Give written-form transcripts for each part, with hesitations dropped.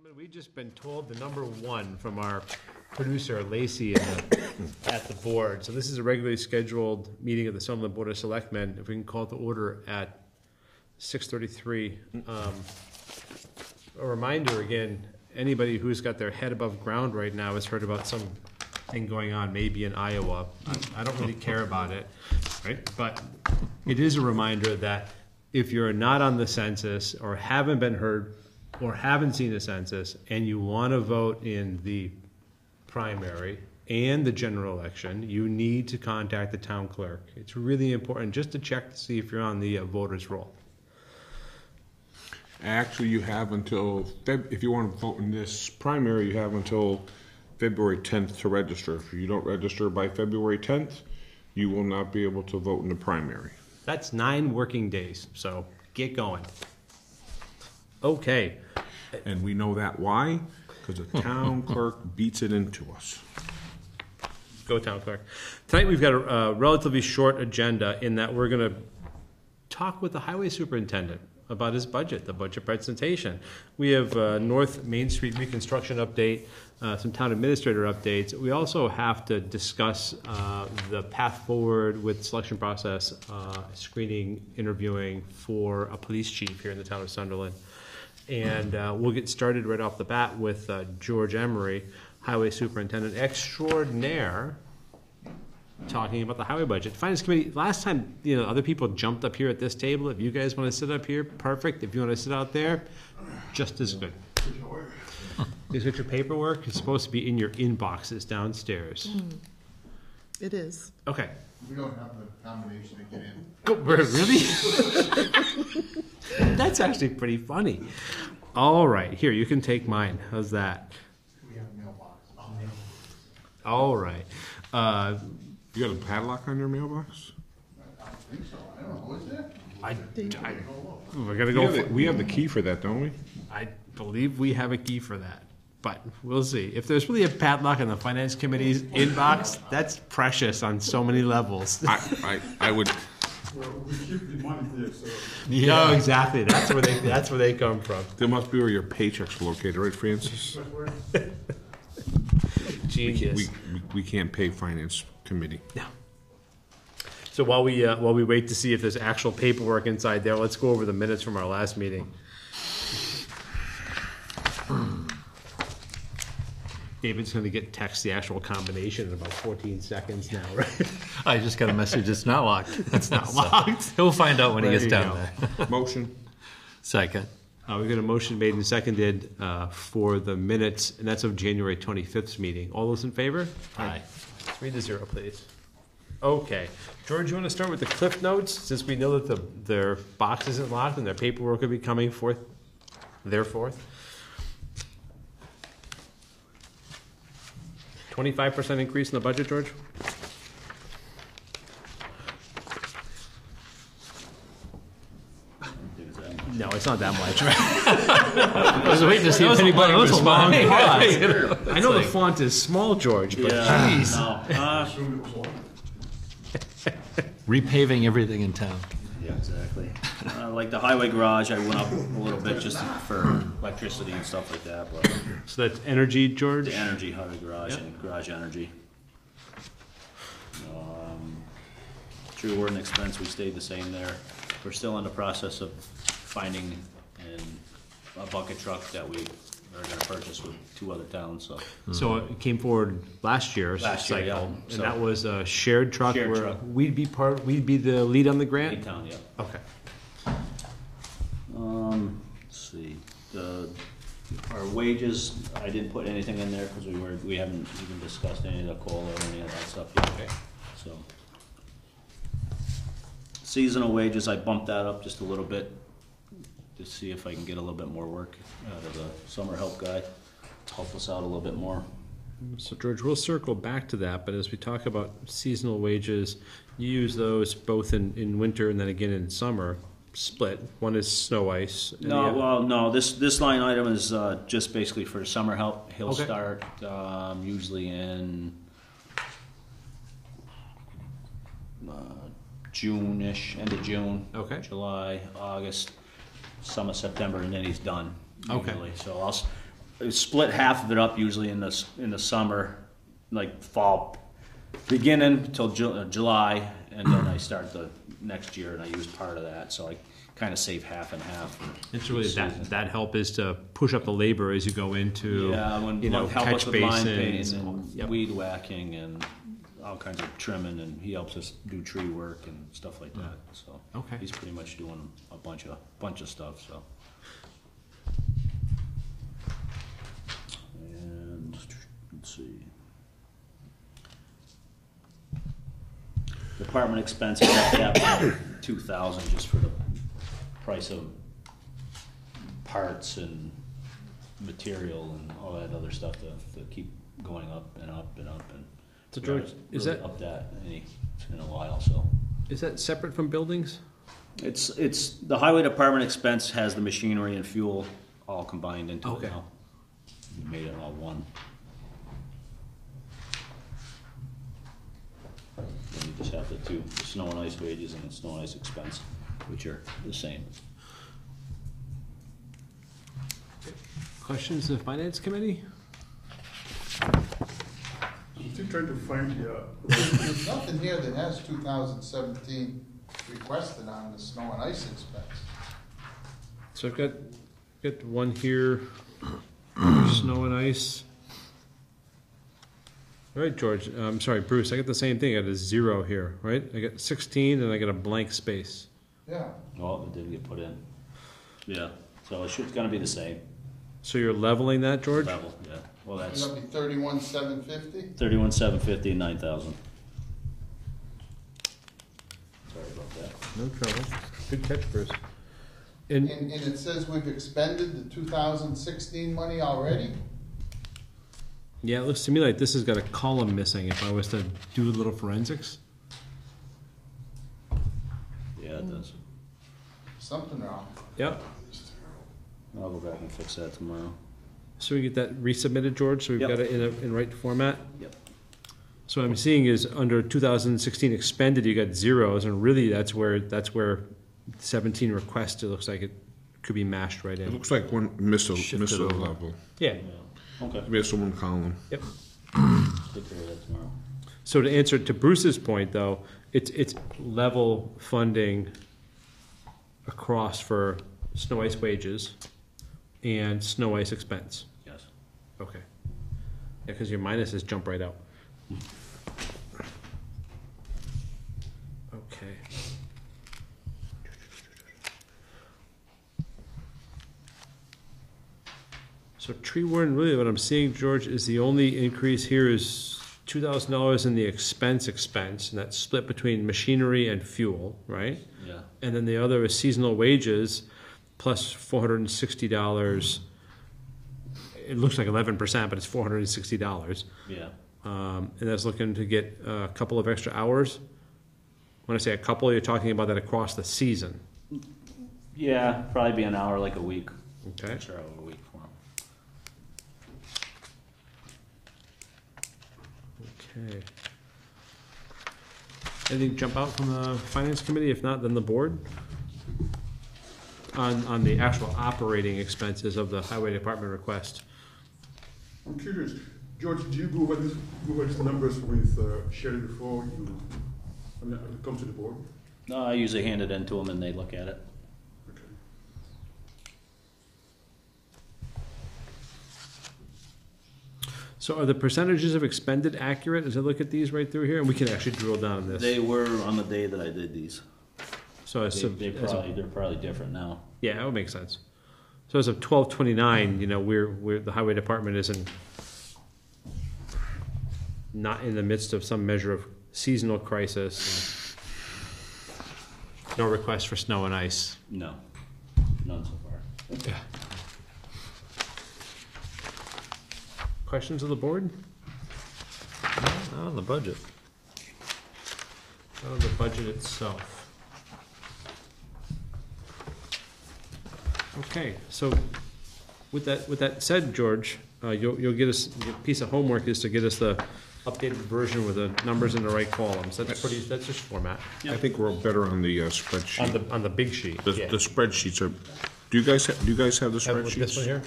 Gentlemen, we've just been told the number one from our producer, Lacey, at the board. So this is a regularly scheduled meeting of the Sunderland Board of Selectmen. If we can call it to order at 6:33. A reminder again, anybody who's got their head above ground right now has heard about something going on, maybe in Iowa. I don't really care about it, right? But it is a reminder that if you're not on the census or haven't been heard or haven't seen the census and you want to vote in the primary and the general election, you need to contact the town clerk. It's really important just to check to see if you're on the voters roll. Actually, you have until, if you want to vote in this primary, you have until February 10th to register. If you don't register by February 10th, you will not be able to vote in the primary. That's 9 working days, so get going. Okay. And we know that why? Because the town clerk beats it into us. Go town clerk. Tonight we've got a relatively short agenda in that we're going to talk with the highway superintendent about his budget, the budget presentation. We have North Main Street reconstruction update, some town administrator updates. We also have to discuss the path forward with selection process, screening, interviewing for a police chief here in the town of Sunderland. And we'll get started right off the bat with George Emery, highway superintendent extraordinaire, talking about the highway budget. Finance committee, last time, other people jumped up here at this table. If you guys want to sit up here, perfect. If you want to sit out there, just as good. Is it your paperwork? It's supposed to be in your inboxes downstairs. It is. Okay. We don't have the combination to get in. Oh, really? That's actually pretty funny. All right, here, you can take mine. How's that? We have a mailbox. All right. You got a padlock on your mailbox? I don't think so. I don't know. Is there? We're gonna go. We have the key for that, don't we? I believe we have a key for that, but we'll see. If there's really a padlock in the finance committee's inbox, that's precious on so many levels. I would. Well, we keep the money there, so. Yeah, no, exactly. That's where they come from. That must be where your paycheck's located, right, Francis? Genius. We can't pay finance committee. No. So while we wait to see if there's actual paperwork inside there, let's go over the minutes from our last meeting. David's going to get text the actual combination in about 14 seconds now, right? I just got a message. It's not locked. It's not locked. He'll find out when he gets There you down go. there. Motion. Second. We've got a motion made and seconded for the minutes, and that's of January 25th's meeting. All those in favor? Aye. 3-0, please. Okay. George, you want to start with the cliff notes, since we know that their box isn't locked and their paperwork will be coming forth, therefore? 25% increase in the budget, George? No, it's not that much. I was waiting to see if anybody was responding. I know the font is small, George, but jeez. Repaving everything in town. Yeah, exactly. Like the highway garage, I went up a little bit just for electricity and stuff like that, but So that's energy, George? the energy, highway garage, and garage energy. True word and expense, we stayed the same there. We're still in the process of finding a bucket truck that we are gonna purchase with 2 other towns, so. So it came forward last year Last year, yeah. cycle, and So- that was a shared truck Shared where truck. we'd be the lead on the grant? Lead town, yeah. Okay. Let's see, our wages, I didn't put anything in there because we haven't even discussed any of the COLA or any of that stuff yet. Okay. So. Seasonal wages, I bumped that up just a little bit to see if I can get a little bit more work out of the summer help guy, help us out a little bit more. So George, we'll circle back to that, but as we talk about seasonal wages, you use those both in winter and then again in summer, split. One is snow ice. and the No, other- well, no, this line item is just basically for summer help. He'll Okay. start usually in June-ish, end of June. Okay. July, August, some of September, and then he's done Okay. usually. So split half of it up usually in the summer, like fall beginning till July, and then I start the next year and I use part of that, so I kind of save half and half. It's really that help is to push up the labor as you go into, Help catch us with line painting basins. and Yep. weed whacking and all kinds of trimming, and he helps us do tree work and stuff like that. So Okay. he's pretty much doing a bunch of stuff. So. And let's see. Department expenses at that 2,000 just for the price of parts and material and all that other stuff to keep going up and up and up, and So George, is really that up that in a while? So is that separate from buildings? it's the highway department expense has the machinery and fuel all combined into Okay. it now. We made it all one. And you just have the snow and ice wages and the snow and ice expense, which are the same. Questions of the finance committee? I'm still trying to find the, There's nothing here that has 2017 requested on the snow and ice expense. So I've got one here, snow and ice. All right, George, I'm sorry, Bruce, I got the same thing, I got a 0 here, right? I got 16 and I got a blank space. Yeah. Well, it didn't get put in. Yeah, so it's gonna be the same So you're leveling that, George? level, yeah. Well, that's It'll be 31,750. 31,750 and 9,000. Sorry about that. No trouble. Good catch, Bruce. And And it says we've expended the 2016 money already? yeah, it looks to me like this has got a column missing if I was to do a little forensics. Yeah, it does. Something wrong. Yep. I'll go back and fix that tomorrow. So we get that resubmitted, George, so we've Yep. got it in right format? Yep. So what I'm seeing is under 2016 expended, you got zeros, and really that's where 17 requested, looks like it could be mashed right It in. looks like one missed a Shifted over. level. Yeah, Yeah. Okay. Missed one column. yep. Take care of that tomorrow. So to answer to Bruce's point, though, it's level funding across for snow ice wages and snow ice expense. Yes. Okay. Yeah, because your minuses jump right out. Okay. So tree warden, really what I'm seeing, George, is the only increase here is $2,000 in the expense, and that's split between machinery and fuel, right? Yeah. And then the other is seasonal wages plus $460. It looks like 11%, but it's $460. Yeah. And that's looking to get a couple of extra hours. When I say a couple, you're talking about that across the season. Yeah, probably be an hour, like a week. Okay. Extra hour a week for him. Okay. Anything jump out from the finance committee? If not, then the board? On the actual operating expenses of the highway department request. I'm curious, George, do you go over these numbers with Sherry before you, come to the board? No, I usually hand it in to them and they look at it. Okay. So are the percentages of expended accurate as I look at these right through here? And we can actually drill down on this. They were on the day that I did these. So as of, They're probably different now. yeah, that would make sense. So as of 12/29, you know, we're the highway department isn't not in the midst of some measure of seasonal crisis. No request for snow and ice. No, none so far. Questions of the board? Not on the budget. Not on the budget itself. Okay, so with that said, George, you'll get us, your piece of homework is to get us the updated version with the numbers in the right columns. That's just format. I think we're better on the spreadsheet. On the big sheet. The spreadsheets are, do you guys have the Have this one spreadsheets? here?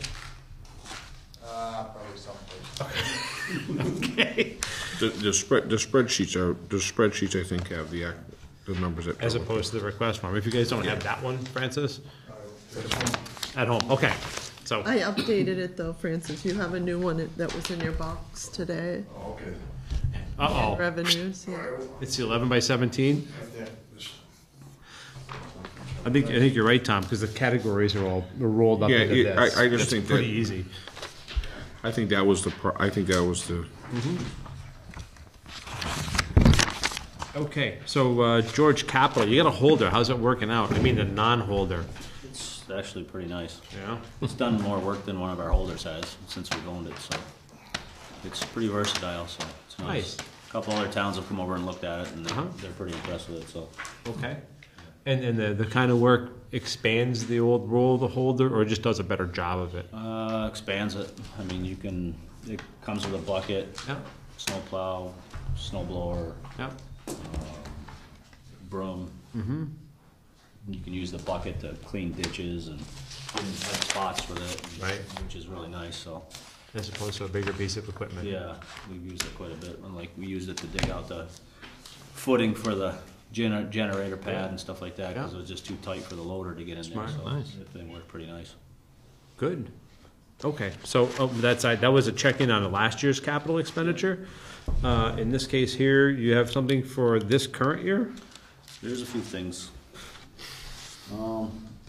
Okay. The spreadsheets I think have the numbers that. As opposed to the request form. If you guys don't have that one, Francis? At home, okay. So, I updated it though, Francis. You have a new one that was in your box today. Okay. uh-oh, Revenues, yeah. it's the 11 by 17? I think you're right, Tom, because the categories are all rolled up Yeah, into this. I just It's think pretty that- easy. I think that was the, Okay, so George Capital, you got a holder. How's it working out? I mean, the non-holder. It's actually pretty nice. Yeah. It's done more work than one of our holders has since we've owned it, so it's pretty versatile, so it's nice. Nice. A couple other towns have come over and looked at it, and Uh-huh. they're pretty impressed with it, so. Okay. And the kind of work expands the old role of the holder, or just does a better job of it? Expands it. I mean, it comes with a bucket, Yeah. snow plow, snow blower, Yeah. broom. Mm-hmm. You can use the bucket to clean ditches and have spots with it, Right. which is really nice, so. As opposed to a bigger piece of equipment. Yeah, we've used it quite a bit, and like, we used it to dig out the footing for the generator pad and stuff like that, because Yeah. it was just too tight for the loader to get in there, Smart. so Nice. the thing worked pretty nice. Good. Okay, so that side, that was a check-in on the last year's capital expenditure. In this case here, you have something for this current year? There's a few things.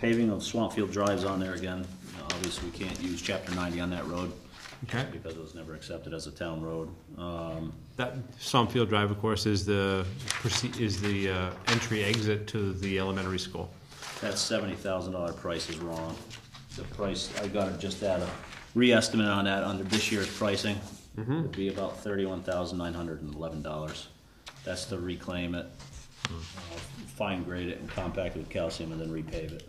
Paving of Swampfield Drive's on there again. Obviously, we can't use chapter 90 on that road. Okay. Because it was never accepted as a town road. That Swampfield Drive, of course, is the entry exit to the elementary school. That $70,000 price is wrong. The price, I got it just at a re-estimate on that under this year's pricing. Would be about $31,911. That's to reclaim it, fine grade it and compact it with calcium and then repave it.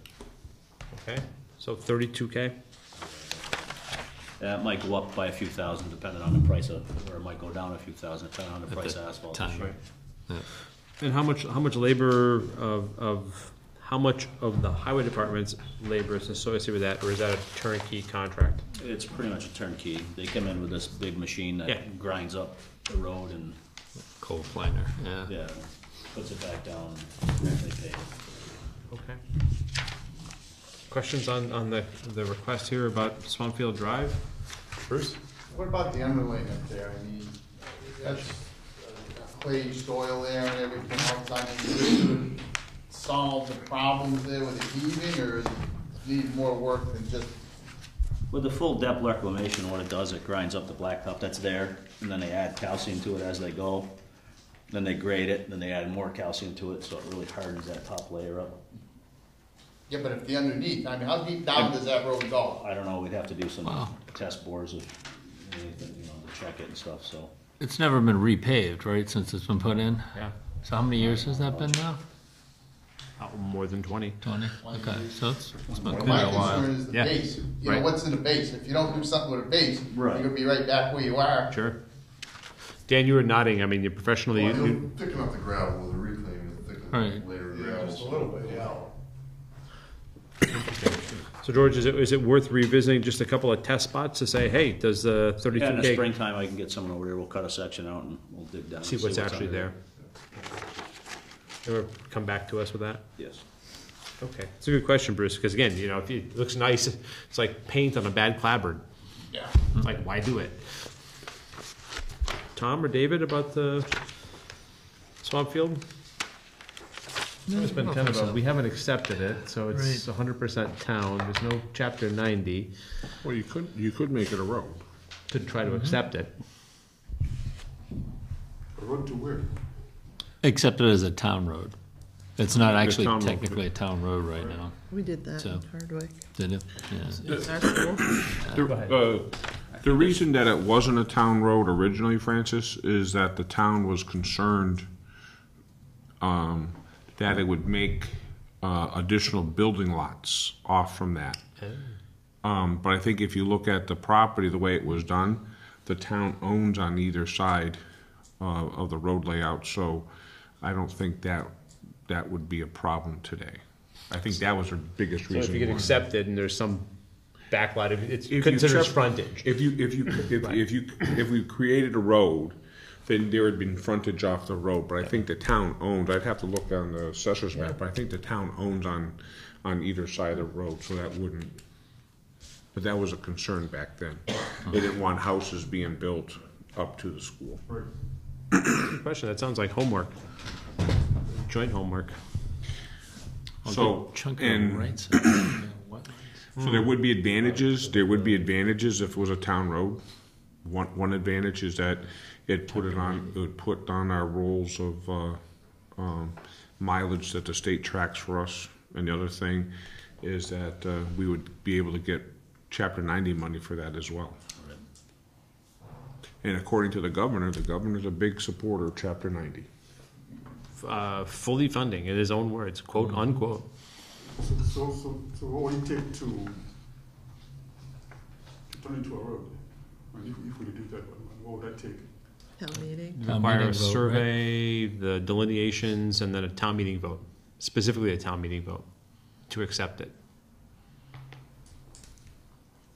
Okay, so 32K? That might go up by a few thousand depending on the price of, or it might go down a few thousand depending on the price of asphalt this time. year. And how much labor how much of the highway department's labor is associated with that, or is that a turnkey contract? It's pretty much a turnkey. They come in with this big machine Yeah. that grinds up the road and, Cold planer, yeah. yeah, puts it back down and they pay it. Okay. Questions on the request here about Swampfield Drive? Bruce? What about the underlayment there? I mean, that's clay soil there and everything else. I mean, does it solve the problems there with the heaving, or does it need more work than just? With the full depth reclamation, what it does, it grinds up the blacktop that's there, and then they add calcium to it as they go. Then they grade it, then they add more calcium to it, so it really hardens that top layer up. Yeah, but if the underneath, I mean, how deep down does that road go? I don't know, we'd have to do some Wow. test bores of anything, to check it and stuff, so. It's never been repaved, right, since it's been put in? Yeah. So how many years has that been now? More than 20. 20? Okay, so it's been Well, quite my a while. concern is the Yeah. base. You know, Right. what's in the base? If you don't do something with a base, you're Right. gonna be right back where you are. Sure. Dan, you were nodding. I mean, you're professionally. Well, you- you're picking up the gravel with the reclaim, and thicken Right. later Yeah, gravel. just a little bit, yeah. So George, is it worth revisiting just a couple of test spots to say, hey, does the Yeah, in the 32K springtime, I can get someone over here, we'll cut a section out and we'll dig down. and see what's actually under there? Ever come back to us with that? Yes. Okay, it's a good question, Bruce. Because again, if it looks nice, it's like paint on a bad clapboard. Yeah. It's like, why do it? Tom or David about the Swampfield? It's been kind of we haven't accepted it, so it's 100% town. There's no chapter 90 well, you could make it a road. to try to accept it. A road to where? Accepted as a town road. It's not actually town road. technically a town road right now, We did that So- in Hardwick. did it? Yeah. Our school. The reason that it wasn't a town road originally, Francis, is that the town was concerned that it would make additional building lots off from that. But I think if you look at the property, the way it was done, the town owns on either side of the road layout, so I don't think that would be a problem today. I think that was their biggest So reason. if you get why. accepted and there's some backlot, it's If you considered check- frontage. If we created a road, then there would be frontage off the road, but I think the town owns, I'd have to look on the assessor's map, but I think the town owns on either side of the road, so that wouldn't, but that was a concern back then. They didn't want houses being built up to the school. Question, that sounds like homework. Joint homework. So, Chunk of and, right side, wetlands. so there would be advantages if it was a town road. One advantage is that it would put on our rolls of mileage that the state tracks for us. And the other thing is that we would be able to get Chapter 90 money for that as well. And according to the governor's a big supporter of Chapter 90. Fully funding, in his own words, quote unquote. So what would it take to turn into a road? And if we do that, what would that take? Town meeting. Require meeting a vote, survey, the delineations, and then a town meeting vote, specifically a town meeting vote, to accept it.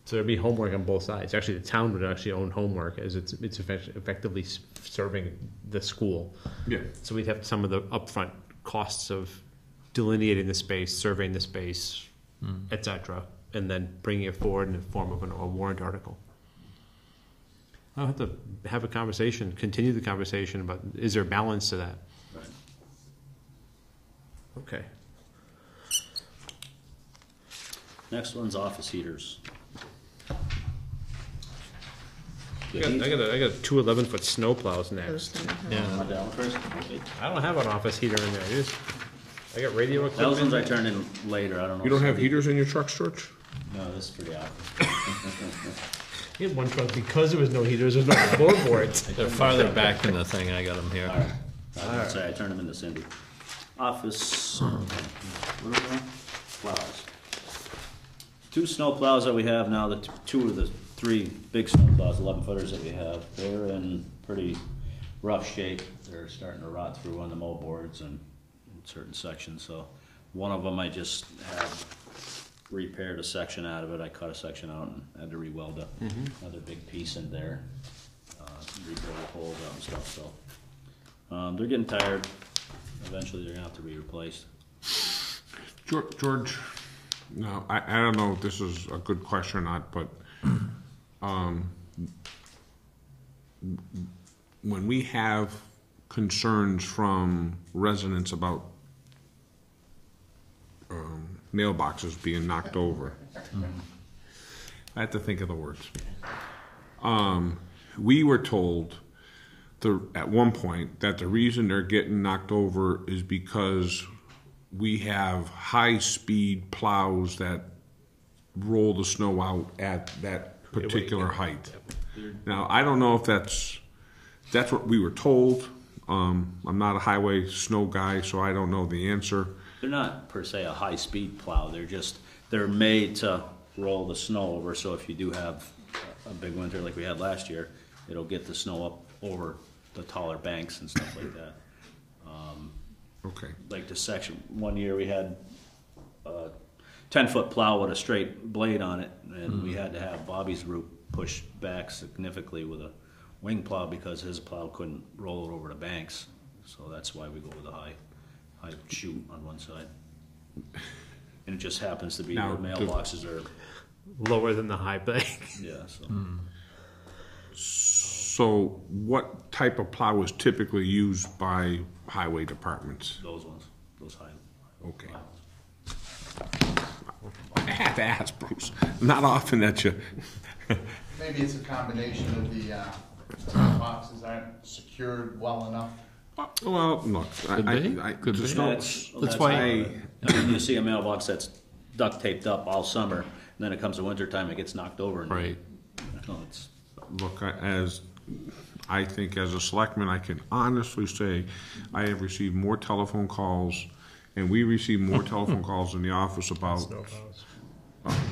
So there'd be homework on both sides. Actually, the town would actually own homework, as it's effectively serving the school. Yeah. So we'd have some of the upfront costs of delineating the space, surveying the space, et cetera, and then bringing it forward in the form of a warrant article. I'll have to have a conversation, continue the conversation about, is there balance to that? Right. Okay. Next one's office heaters. I got two 11-foot snow plows Those next. that have- Yeah. Want that one first? I don't have an office heater in there. I got radio Those ones I equipment. turned in later, I don't know. You don't have if- heaters in your trucks, George? No, this is for the office. I had one truck because there was no heaters, there's no floorboards. They're farther back in the thing, I got them here. Alright, I was gonna say, I turned them into Cindy. Office, what are we on? Plows. Two snow plows that we have now, two of the three big snow plows, 11-footers that we have, they're in pretty rough shape. They're starting to rot through on the mold boards and in certain sections, so one of them I just have repaired a section out of it. I cut a section out and had to re-weld another big piece in there, rebuild the holes out and stuff, so. They're getting tired. Eventually they're gonna have to be replaced. George, no, I don't know if this is a good question or not, but when we have concerns from residents about mailboxes being knocked over, I have to think of the words. We were told at one point that the reason they're getting knocked over is because we have high-speed plows that roll the snow out at that particular height. Now, I don't know if that's what we were told. I'm not a highway snow guy, so I don't know the answer. They're not per se a high-speed plow, they're made to roll the snow over, so if you do have a big winter like we had last year, it'll get the snow up over the taller banks and stuff like that. Okay. Like the section, one year we had a 10-foot plow with a straight blade on it, and we had to have Bobby's route pushed back significantly with a wing plow because his plow couldn't roll it over the banks. So that's why we go with a high chute on one side. And it just happens to be Now, the mailboxes are, Lower than the high bank. yeah, so. So what type of plow is typically used by highway departments? Those ones, those high. Okay. I have to ask, Bruce. Not often that you... Maybe it's a combination of the boxes aren't secured well enough. Well, look, Could be. I just be. don't... That's why- I mean, you see a mailbox that's duct taped up all summer, and then it comes to winter time, it gets knocked over. And, Right. No, it's, Look, I think as a selectman, I can honestly say I have received more telephone calls, and we receive more telephone calls in the office about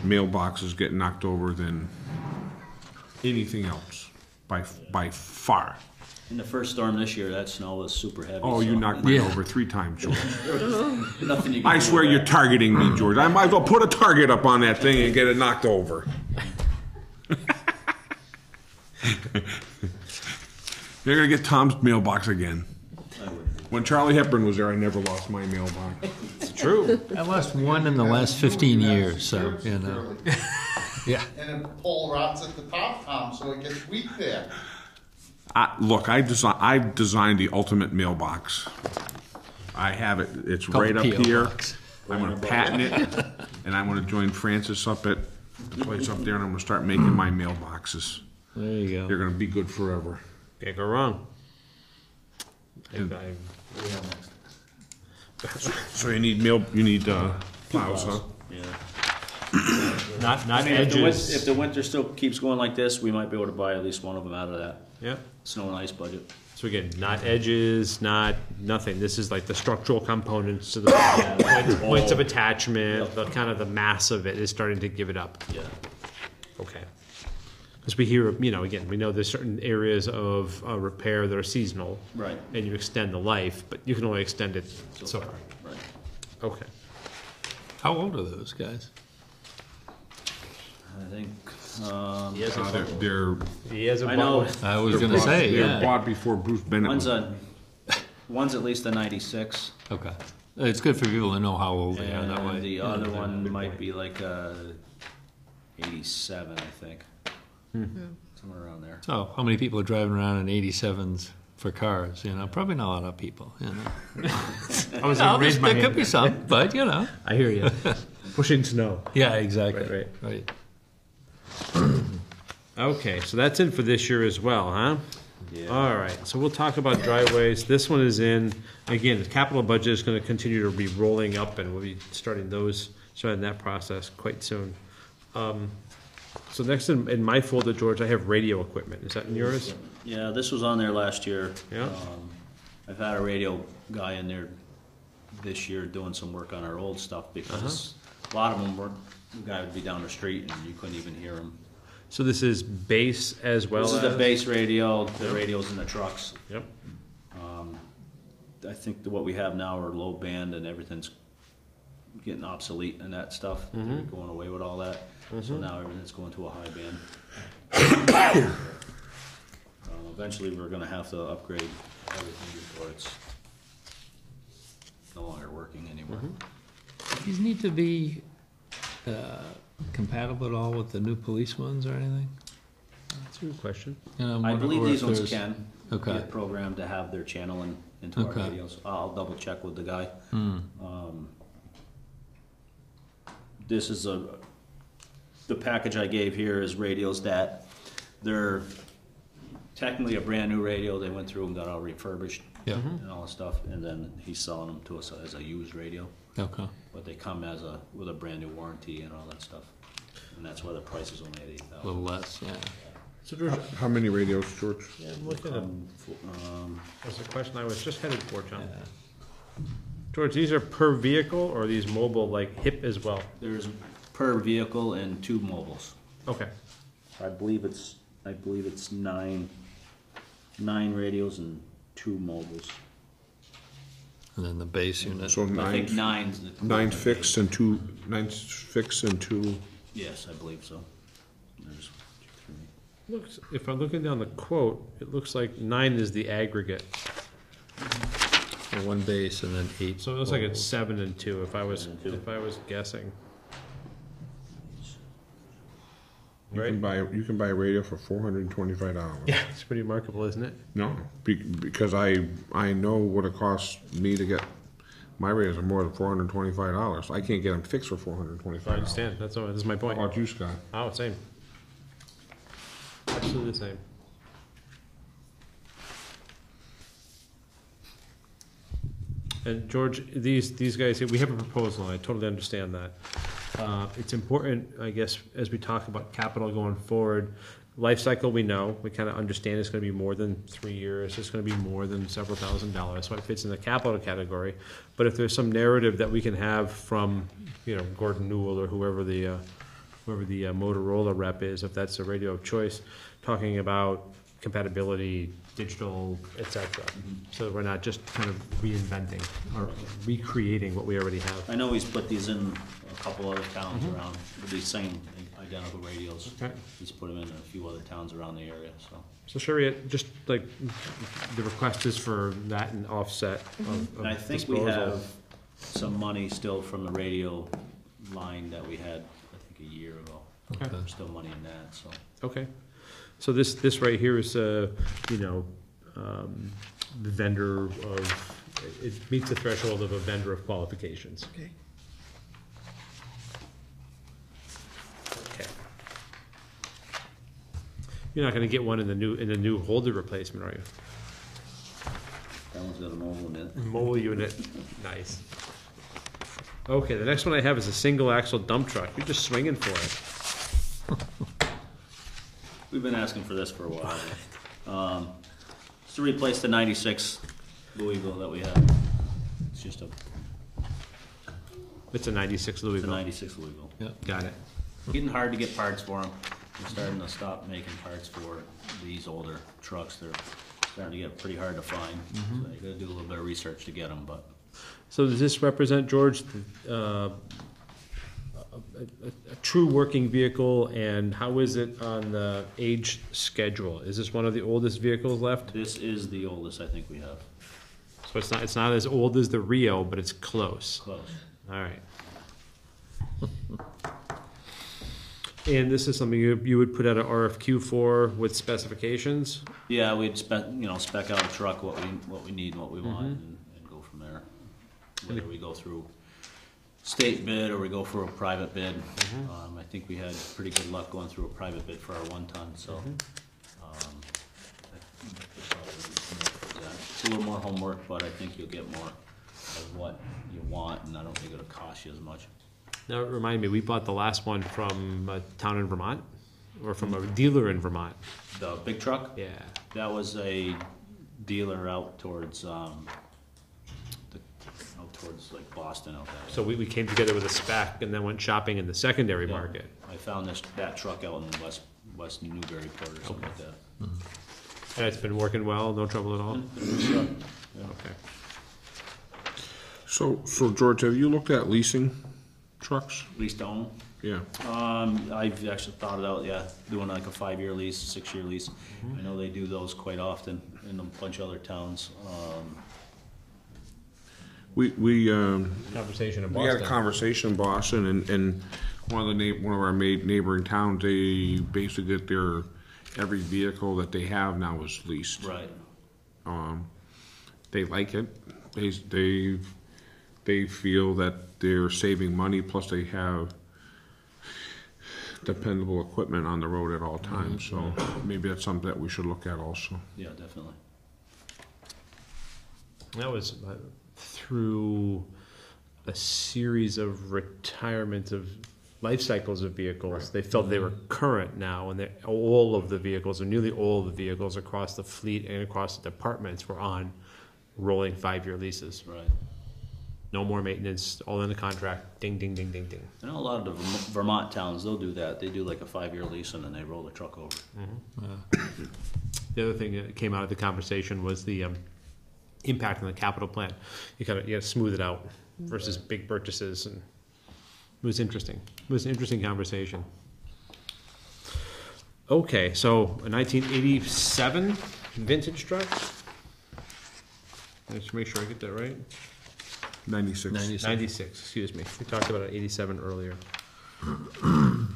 mailboxes getting knocked over than anything else, by far. In the first storm this year, that snow was super heavy. Oh, so you knocked mine Yeah. over 3 times, George. Nothing you can I do swear with you're that. targeting me, George. I might as well put a target up on that thing and get it knocked over. You're gonna get Tom's mailbox again. I wouldn't. When Charlie Hepburn was there, I never lost my mailbox. It's true. I lost one in the last 15 years, so, you know. Yeah. And the pole rots at the top, Tom, so it gets weak there. Look, I've designed the ultimate mailbox. I have it. It's Called right up P.O. here. box. I'm gonna patent it, and I'm gonna join Francis up at the place up there, and I'm gonna start making my mailboxes. There you They're go. gonna be good forever. Can't go wrong. So you need plows, huh? Yeah. Not I mean, if edges. the winter still keeps going like this, we might be able to buy at least one of them out of that Yeah. snow and ice budget. So again, not edges, not nothing. This is like the structural components to the points of attachment, the kind of the mass of it is starting to give it up. Yeah. Okay. Because we hear, again, we know there's certain areas of repair that are seasonal. Right. And you extend the life, but you can only extend it so far. Right. Okay. How old are those guys? I think, They're He has a I know. button. I was going to say, they're yeah. bought before Bruce Bennett was. one's at least a 96. Okay. It's good for people to know how old they are that way. And the other one might be like 87, I think. Somewhere around there. So, how many people are driving around in 87s for cars? Probably not a lot of people. I was gonna raise my There could hand. be some, but I hear you. Pushing snow. Yeah, exactly. Right. Okay, so that's in for this year as well, huh? Yeah. All right, so we'll talk about driveways. This one is in, again, the capital budget is gonna continue to be rolling up, and we'll be starting that process quite soon. So next in my folder, George, I have radio equipment. Is that in yours? Yeah, this was on there last year. Yeah. I've had a radio guy in there this year doing some work on our old stuff because a lot of them the guy would be down the street and you couldn't even hear him. So this is base as well as? This is the base radio, the radios in the trucks. Yep. I think that what we have now are low band and everything's getting obsolete and that stuff. They're going away with all that. So now everything's going to a high band. Eventually, we're going to have to upgrade everything before it's no longer working anymore. These need to be compatible at all with the new police ones or anything? That's a good question. I believe these ones can Okay. get programmed to have their channeling into our Okay. radios. I'll double check with the guy. Hmm. This is the package I gave here is radios that they're technically a brand new radio. They went through and got all refurbished Yeah. and all that stuff, and then he's selling them to us as a used radio. Okay. But they come with a brand new warranty and all that stuff, and that's why the price is only at A little less, yeah. So George, How many radios, George? yeah, I'm looking at, that's a question I was just headed for, John. George, these are per vehicle or are these mobile, like hip as well? There's per vehicle and 2 mobiles. Okay. I believe it's 9 radios and 2 mobiles. And then the base unit. So I think nine nine fixed and two. Yes, I believe so. There's 3. Looks, if I'm looking down the quote, it looks like 9 is the aggregate. So one base and then 8. So it looks like it's 7 and 2 if I was 7 and 2. guessing. You can buy a radio for $425. Yeah, it's pretty remarkable, isn't it? No, because I know what it costs me to get my radios are more than $425. I can't get them fixed for $425. I understand. This is my point. How about you, Scott? Oh, same. Absolutely the same. And George, these guys, we have a proposal, and I totally understand that. It's important, I guess, as we talk about capital going forward, life cycle we know, we kind of understand it's gonna be more than 3 years, it's gonna be more than several $1,000s, so it fits in the capital category. But if there's some narrative that we can have from, Gordon Newell or whoever the Motorola rep is, if that's the radio of choice, talking about compatibility, digital, et cetera. So we're not just kind of reinventing or recreating what we already have. I know he's put these in a couple other towns around, with these same identical radios. Okay. He's put them in a few other towns around the area, so. So Sherry, just like, the request is for that and offset of And I think we disposal. have some money still from the radio line that we had, I think, a year ago. Okay. There's still money in that, so. Okay, so this right here is, you know, the vendor of, it meets the threshold of a vendor of qualifications. Okay. Okay. You're not gonna get one in the new holder replacement, are you? That one's got a mobile in it. Mobile unit, nice. Okay, the next one I have is a single axle dump truck. You're just swinging for it. We've been asking for this for a while. It's to replace the 96 Louisville that we have. It's just a, It's a 96 it's a Louisville. 96 Louisville. Got it. Getting hard to get parts for them. We're starting to stop making parts for these older trucks. They're starting to get pretty hard to find. So you gotta do a little bit of research to get them, but So does this represent, George, a true working vehicle, and how is it on the age schedule? Is this one of the oldest vehicles left? this is the oldest I think we have. So it's not as old as the Rio, but it's close. Close. All right. And this is something you would put out an RFQ for with specifications? Yeah, we'd spec out a truck, what we need and what we want, and go from there. Whether we go through state bid or we go for a private bid. I think we had pretty good luck going through a private bid for our 1 ton, so. It's a little more homework, but I think you'll get more of what you want, and I don't think it'll cost you as much. Now, remind me, we bought the last one from a town in Vermont? Or from a dealer in Vermont? The big truck? Yeah. That was a dealer out towards, out towards like Boston out there. So we came together with a spec and then went shopping in the secondary Yeah. market. I found that truck out in West Newburyport or something like that. And it's been working well, no trouble at all? Yeah. Okay. So George, have you looked at leasing trucks? Lease to own? Yeah. I've actually thought it out, yeah, doing like a 5-year lease, 6-year lease. I know they do those quite often in a bunch of other towns. We Conversation in We had a Boston. conversation in Boston, and one of our neighboring towns, they basically get every vehicle that they have now is leased. Right. They like it. They feel that they're saving money, plus they have dependable equipment on the road at all times. So maybe that's something that we should look at also. Yeah, definitely. That was through a series of retirement of life cycles of vehicles. They felt they were current now, and all of the vehicles, or nearly all of the vehicles across the fleet and across the departments were on rolling 5-year leases. Right. No more maintenance, all in the contract, ding, ding, ding, ding, ding. I know a lot of the Vermont towns, they'll do that. They do like a 5-year lease and then they roll the truck over. The other thing that came out of the conversation was the impact on the capital plan. You gotta smooth it out versus big purchases, and it was interesting. It was an interesting conversation. Okay, so a 1987 vintage truck. Let's make sure I get that right. 96. 96, excuse me. We talked about an 87 earlier. And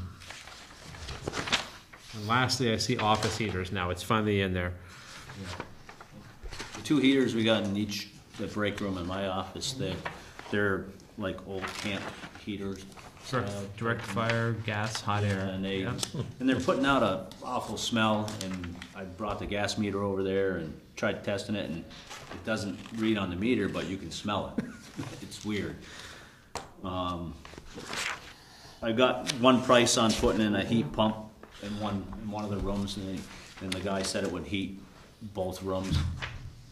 lastly, I see office heaters now. It's finally in there. The 2 heaters we got in the break room in my office, they're like old camp heaters. Direct fire, gas, hot air. And Yeah. they're putting out a awful smell, and I brought the gas meter over there and tried testing it, and it doesn't read on the meter, but you can smell it. It's weird. I got one price on putting in a heat pump in one of the rooms, and the guy said it would heat both rooms.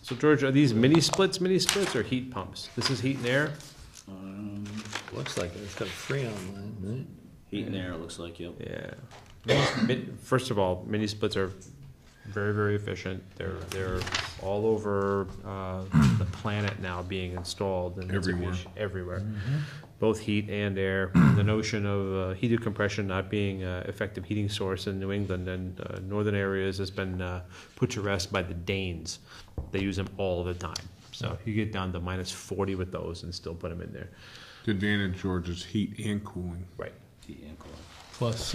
So George, are these mini splits or heat pumps? This is heat and air? Looks like it. It's got a Freon line, right? Heat and air, it looks like, yep. Yeah. First of all, mini splits are Very, very efficient. They're all over the planet now being installed. And Everywhere. Everywhere. Both heat and air. The notion of heated compression not being an effective heating source in New England and northern areas has been put to rest by the Danes. They use them all the time. So you get down to minus 40 with those and still put them in there. The advantage, George, is heat and cooling. Right. Heat and cooling. Plus,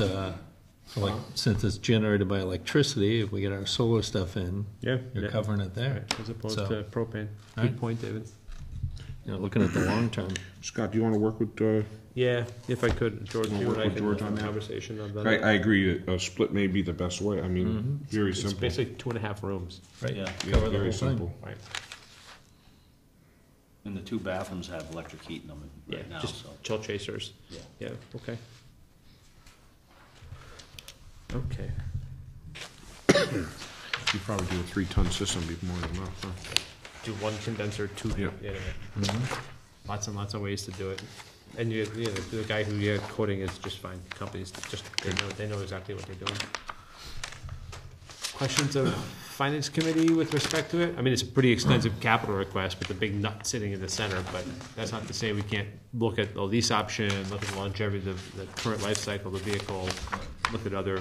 like, since it's generated by electricity, if we get our solar stuff in, Yeah. you're covering it there. Right, as opposed So, to propane. Right. Good point, David. you know, looking at the long term. Scott, do you want to work with, Yeah, if I could, George, We'll you and work I with can George have on a that. conversation about I it. agree, a split may be the best way. I mean, very It's simple. basically 2.5 rooms. Right. Yeah. Yeah, Cover the very whole thing. simple. Right. And the 2 bathrooms have electric heat in them right Yeah, now, just so. chill chasers. Yeah. Yeah, okay. Okay. You probably do a 3-ton system, be more than enough, huh? Do 1 condenser, 2 Yeah. Lots and lots of ways to do it. And the guy who you're quoting is just fine. Companies just, they know exactly what they're doing. Questions of finance committee with respect to it? I mean, it's a pretty extensive capital request with the big nut sitting in the center, but that's not to say we can't look at the lease option, look at the longevity of the current life cycle of the vehicle, look at other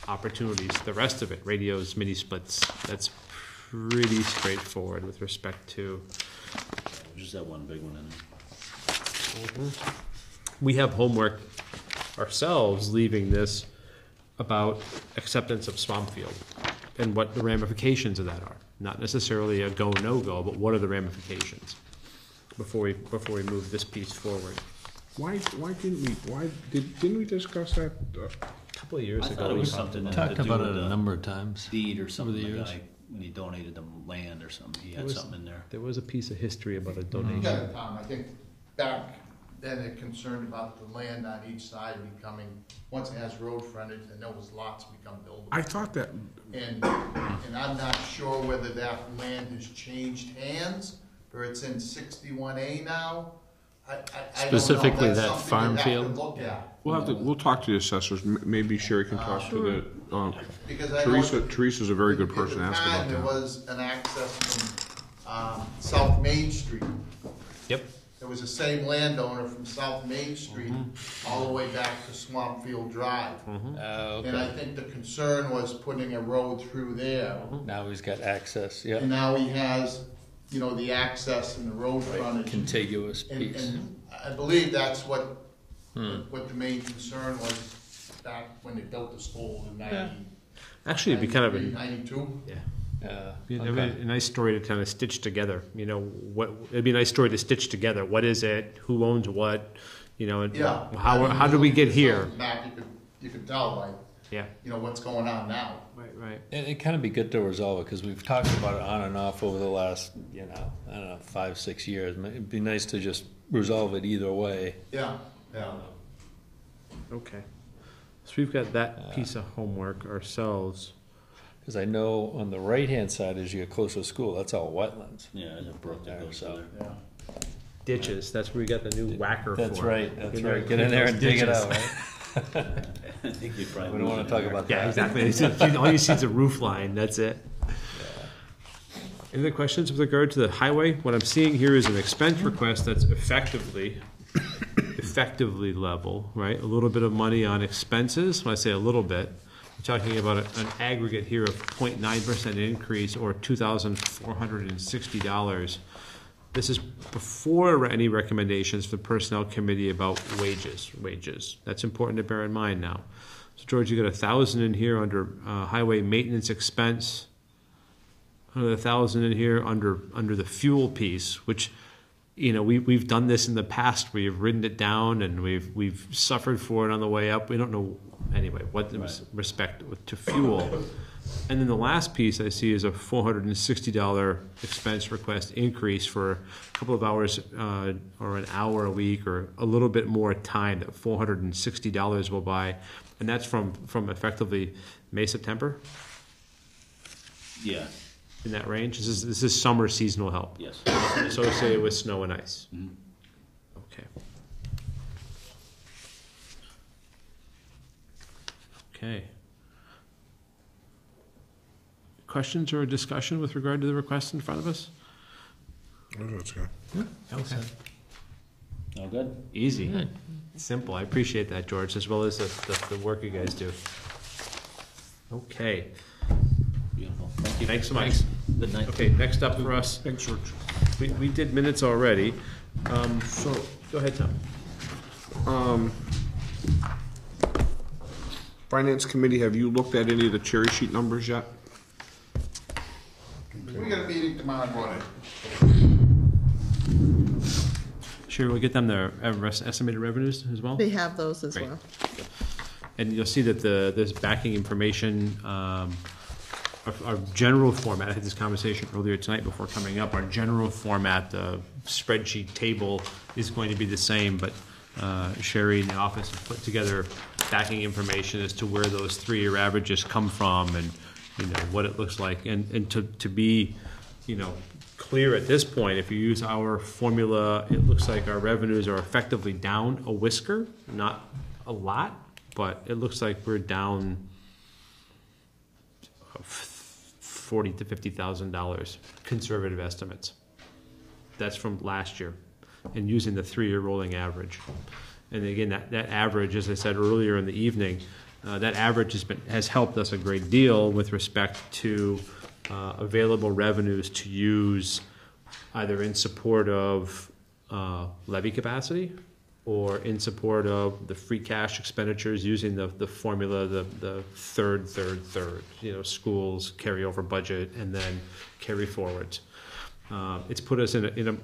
opportunities. The rest of it, radios, mini splits, that's pretty straightforward with respect to. Just that one big one in there. We have homework ourselves leaving this about acceptance of Swampfield and what the ramifications of that are. Not necessarily a go, no-go, but what are the ramifications before we move this piece forward. Didn't we discuss that? A couple of years I ago. thought it was we talked something about that Talked to do about with it a the number of times. deed or something, the the years. guy, when he donated them land or something, he There had was- something in there. There was a piece of history about a You donation. got it, Tom, I think back then they're concerned about the land on each side becoming, once it has road frontage, and those lots become buildable. I thought that, And I'm not sure whether that land has changed hands, or it's in 61A now. I don't know. Specifically That's that something farm you'd have to field? look at. we'll talk to the assessors. Maybe Sherry can talk to the, Because I know. Teresa's a very good person to ask At the about time, there that. was an access from South Main Street. Yep. There was the same landowner from South Main Street all the way back to Swampfield Drive. And I think the concern was putting a road through there. Now he's got access, And yeah, now he has, the access and the road frontage. contiguous piece. And I believe that's what the main concern was back when they built the school in 90. Actually, it'd be kind of a, 92. yeah. Okay. It'd be a nice story to kind of stitch together, it'd be a nice story to stitch together. What is it? Who owns what? And Yeah. how do we get here? Map, you could tell, like, Yeah. what's going on now. Right. It'd kind of be good to resolve it, because we've talked about it on and off over the last, 5-6 years. It'd be nice to just resolve it either way. Yeah. Okay. So we've got that piece of homework ourselves. Because I know on the right-hand side, as you get closer to school, that's all wetlands. Yeah, there's a brook that goes So- through there. Yeah. Ditches, that's where we got the new whacker for. That's right, that's You know, right. Get in there and dig it ditches. out, right? I think you'd probably. We don't want lose to it talk there. about Yeah, that. exactly. All you see is a roof line, that's it. Any other questions with regard to the highway? What I'm seeing here is an expense request that's effectively level, right? A little bit of money on expenses. When I say a little bit, we're talking about an aggregate here of 0.9% increase or $2,460. This is before any recommendations for the Personnel Committee about wages. That's important to bear in mind now. So George, you got 1,000 in here under highway maintenance expense. Another 1,000 in here under the fuel piece, which we've done this in the past. We've written it down and we've suffered for it on the way up. We don't know anyway what respect to fuel. And then the last piece I see is a $460 expense request increase for a couple of hours or an hour a week or a little bit more time that $460 will buy. And that's from effectively May, September, Yeah, in that range. This is summer seasonal help. yes. Associated with snow and ice. Okay. questions or discussion with regard to the request in front of us? That's good. Okay. All good? Easy. Simple. I appreciate that, George, as well as the work you guys do. Okay. Beautiful. Thank you. Thanks so much. Good night. Okay, next up for us, Thanks, George. we did minutes already. So, go ahead, Tom. Finance Committee, have you looked at any of the cherry sheet numbers yet? We got a meeting tomorrow morning. Sure, we'll get them their estimated revenues as well? They have those as Great. well. And you'll see that there's backing information, our general format, I had this conversation earlier tonight before coming up, our general format, the spreadsheet table is going to be the same, but Sherry in the office has put together backing information as to where those 3-year averages come from and, you know, what it looks like. And to be, you know, clear at this point, if you use our formula, it looks like our revenues are effectively down a whisker, not a lot, but it looks like we're down $40,000 to $50,000, conservative estimates. That's from last year, and using the 3-year rolling average. And again, that average, as I said earlier in the evening, that average has helped us a great deal with respect to available revenues to use either in support of levy capacity or in support of the free cash expenditures using the formula, the third, you know, schools, carryover budget, and then carry forwards. It's put us in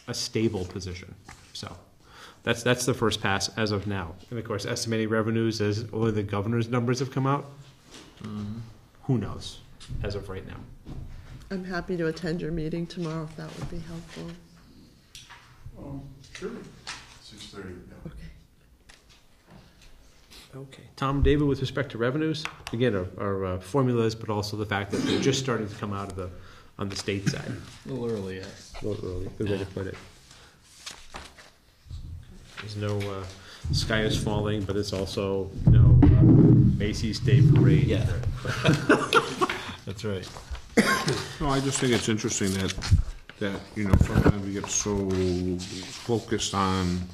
a stable position. So that's the first pass as of now. And of course, estimating revenues as only the governor's numbers have come out. Who knows as of right now. I'm happy to attend your meeting tomorrow if that would be helpful. Sure. 6:30, yeah. Okay. Okay. Tom, David, with respect to revenues, again, our formulas, but also the fact that they're just starting to come out of on the state side. A little early, yeah. A little early, good way to put it. There's no sky is falling, but it's also no Macy's Day Parade. Yeah. That's right. No, I just think it's interesting that, you know, sometimes we get so focused on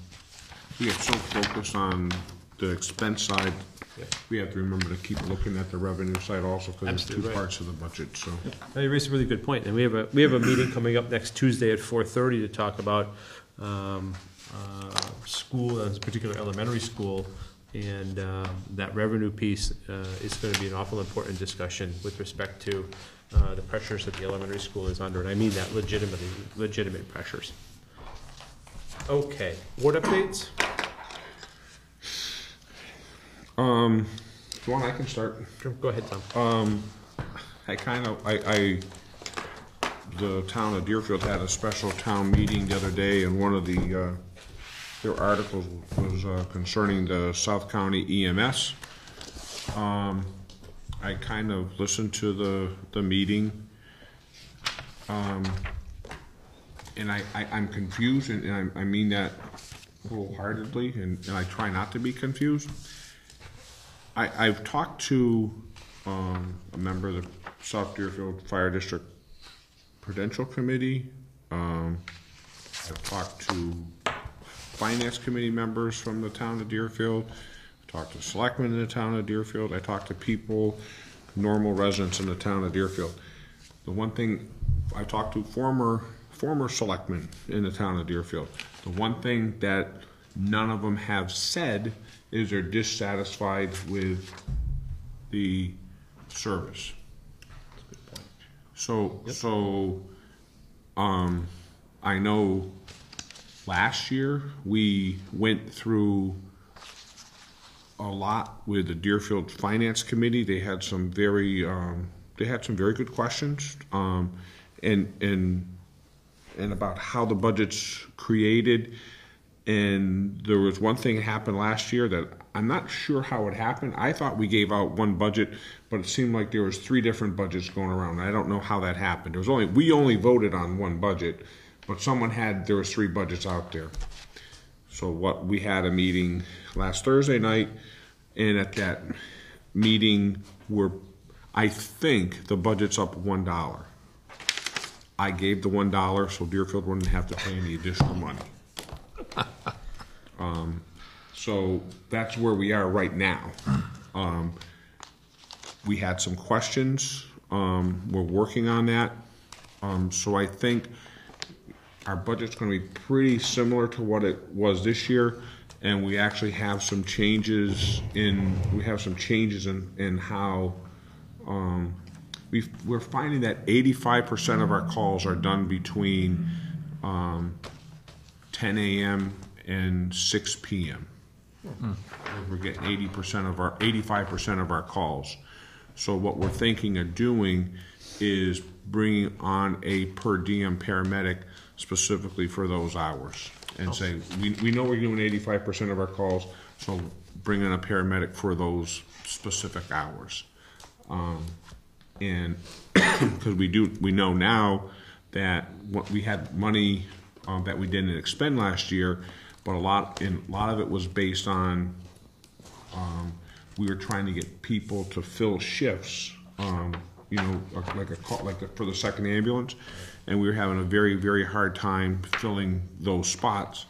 the expense side. Yeah. We have to remember to keep looking at the revenue side also, because there's Absolutely two right. parts of the budget, so. You raised a really good point, and we have a meeting coming up next Tuesday at 4:30 to talk about school, in particular elementary school, and that revenue piece is going to be an awful important discussion with respect to the pressures that the elementary school is under, and I mean that legitimate pressures. Okay, board updates? One, I can start. Go ahead, Tom. The town of Deerfield had a special town meeting the other day, and one of their articles was concerning the South County EMS. I kind of listened to the meeting, and I'm confused, and I mean that wholeheartedly, and I try not to be confused. I've talked to a member of the South Deerfield Fire District Prudential Committee. I've talked to Finance Committee members from the town of Deerfield. I talked to selectmen in the town of Deerfield. I talked to people, normal residents in the town of Deerfield. The one thing I talked to former selectmen in the town of Deerfield. The one thing that none of them have said is they're dissatisfied with the service. So, I know last year we went through a lot with the Deerfield Finance Committee. They had some very good questions, and about how the budget's created. And there was one thing that happened last year that I'm not sure how it happened. I thought we gave out one budget, but it seemed like there was 3 different budgets going around. I don't know how that happened. We only voted on one budget, but there was 3 budgets out there. So we had a meeting last Thursday night, and at that meeting I think the budget's up $1. I gave the $1 so Deerfield wouldn't have to pay any additional money. So that's where we are right now. We had some questions. We're working on that. So I think our budget's going to be pretty similar to what it was this year, and we actually have some changes in how we're finding that 85% of our calls are done between 10 a.m. and 6 p.m. We're getting 85% of our calls. So what we're thinking of doing is bringing on a per diem paramedic specifically for those hours, and say we know we're doing 85% of our calls, so bring in a paramedic for those specific hours. And because we know now that we had money that we didn't expend last year, but a lot of it was based on we were trying to get people to fill shifts, you know, for the second ambulance, and we were having a very, very hard time filling those spots.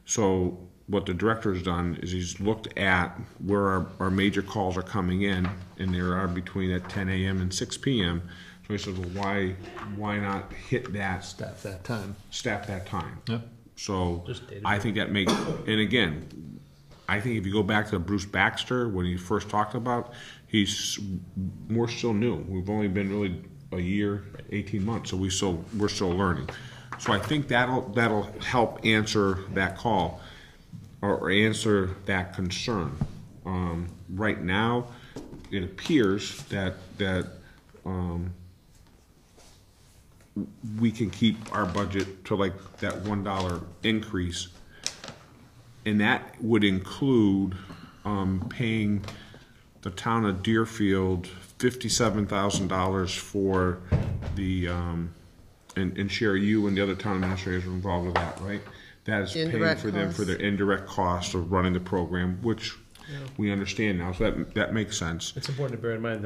So what the director's done is he's looked at where our major calls are coming in, and there are between at 10 a.m. and 6 p.m. So he said, well, why not hit that? Staff that time. Staff that time. Yep. So I think that makes, and again, I think if you go back to Bruce Baxter, when he first talked about, we're still new. We've only been really a year, 18 months, so we're still learning. So I think that'll help answer that call or answer that concern. Right now, it appears that we can keep our budget to like that $1 increase, and that would include paying the town of Deerfield $57,000 for the and Sherry, you and the other town administrators are involved with that, right? That is paying for them for their indirect costs of running the program, which we understand now. So that makes sense. It's important to bear in mind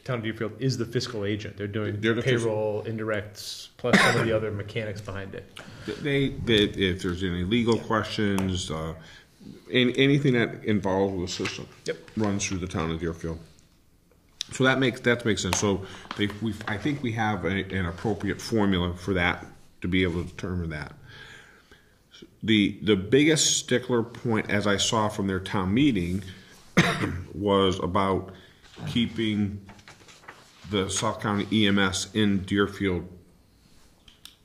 Town of Deerfield is the fiscal agent. They're doing payroll, indirects, plus some of the other mechanics behind it. If there's any legal questions, anything that involves with the system, runs through the town of Deerfield. So that makes sense. So I think we have an appropriate formula for that to be able to determine that. The biggest stickler point, as I saw from their town meeting, was about keeping the South County EMS in Deerfield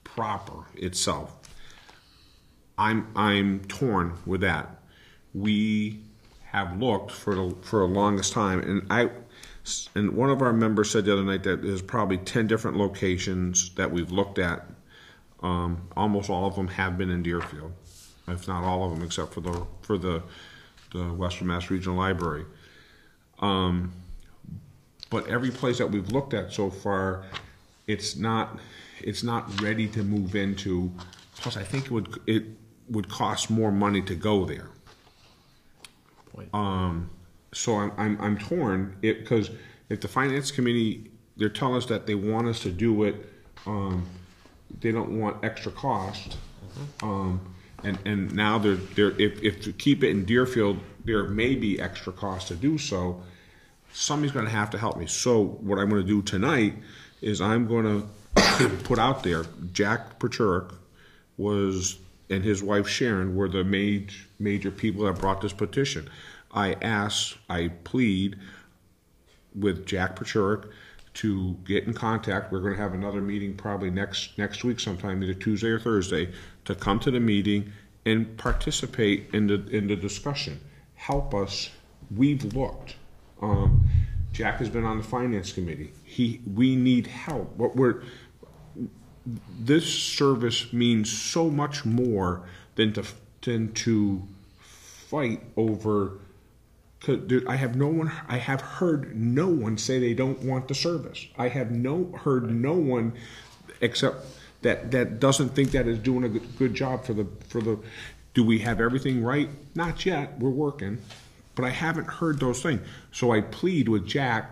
proper itself. I'm torn with that. We have looked for the longest time, and one of our members said the other night that there's probably 10 different locations that we've looked at. Almost all of them have been in Deerfield, if not all of them, except for the Western Mass Regional Library. But every place that we've looked at so far, it's not ready to move into. Plus, I think it would cost more money to go there. So I'm torn because if the finance committee, they're telling us that they want us to do it, they don't want extra cost, and now if to keep it in Deerfield, there may be extra cost to do so. Somebody's going to have to help me. So what I'm going to do tonight is I'm going to put out there, Jack Pachurik and his wife Sharon were the major people that brought this petition. I plead with Jack Pachurik to get in contact. We're going to have another meeting probably next week sometime, either Tuesday or Thursday, to come to the meeting and participate in the discussion. Help us. We've looked. Jack has been on the finance committee. We need help. This service means so much more than to fight over. I have heard no one say they don't want the service. I have heard no one except that doesn't think that is doing a good job for the. Do we have everything right? Not yet. We're working. But I haven't heard those things. So I plead with Jack,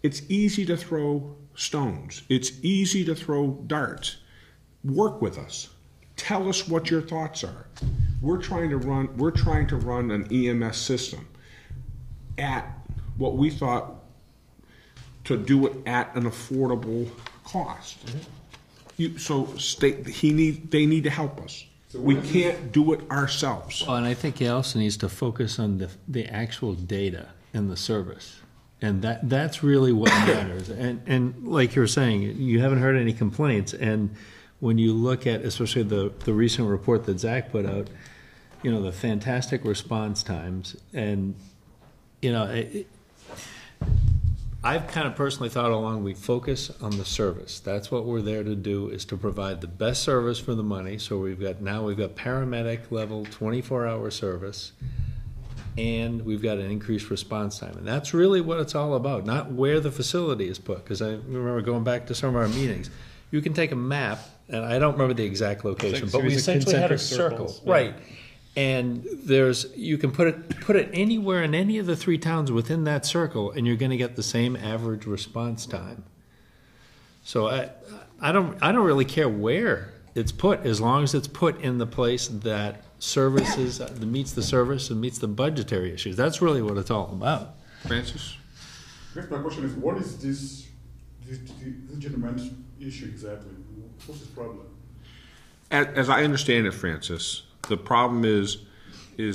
It's easy to throw stones. It's easy to throw darts. Work with us. Tell us what your thoughts are. We're trying to run an EMS system at what we thought to do it at an affordable cost. They need to help us. We can't do it ourselves. Well, and I think he also needs to focus on the actual data and the service. And that's really what matters. And like you were saying, you haven't heard any complaints. And when you look at, especially the recent report that Zach put out, you know, the fantastic response times. And, you know, I've kind of personally thought all along we focus on the service. That's what we're there to do, is to provide the best service for the money. So we've got paramedic level 24-hour service, and we've got an increased response time. And that's really what it's all about, not where the facility is put. Because I remember going back to some of our meetings, you can take a map, and I don't remember the exact location, but we essentially had a circle. Circles, yeah. Right. And you can put it anywhere in any of the 3 towns within that circle, and you're going to get the same average response time. So I don't really care where it's put, as long as it's put in the place that services that meets the service and meets the budgetary issues. That's really what it's all about. Francis? Next, my question is, what is this gentleman's issue exactly? What's his problem? As I understand it, Francis, the problem is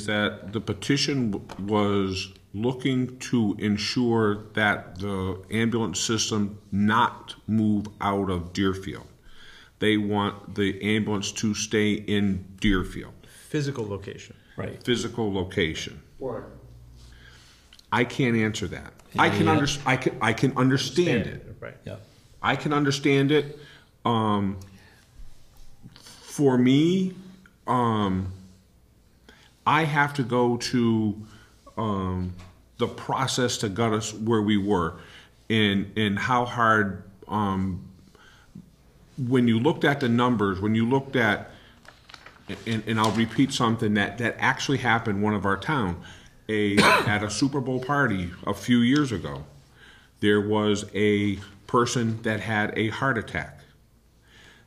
that the petition was looking to ensure that the ambulance system not move out of Deerfield. They want the ambulance to stay in Deerfield. Physical location. Right. Physical location. Why? I can't answer that. Yeah, I can understand it. Right. Yeah. I can understand it. For me, I have to go to the process to get us where we were, and how hard. When you looked at the numbers, when you looked at, and I'll repeat something that actually happened in one of our town, at a Super Bowl party a few years ago, there was a person that had a heart attack.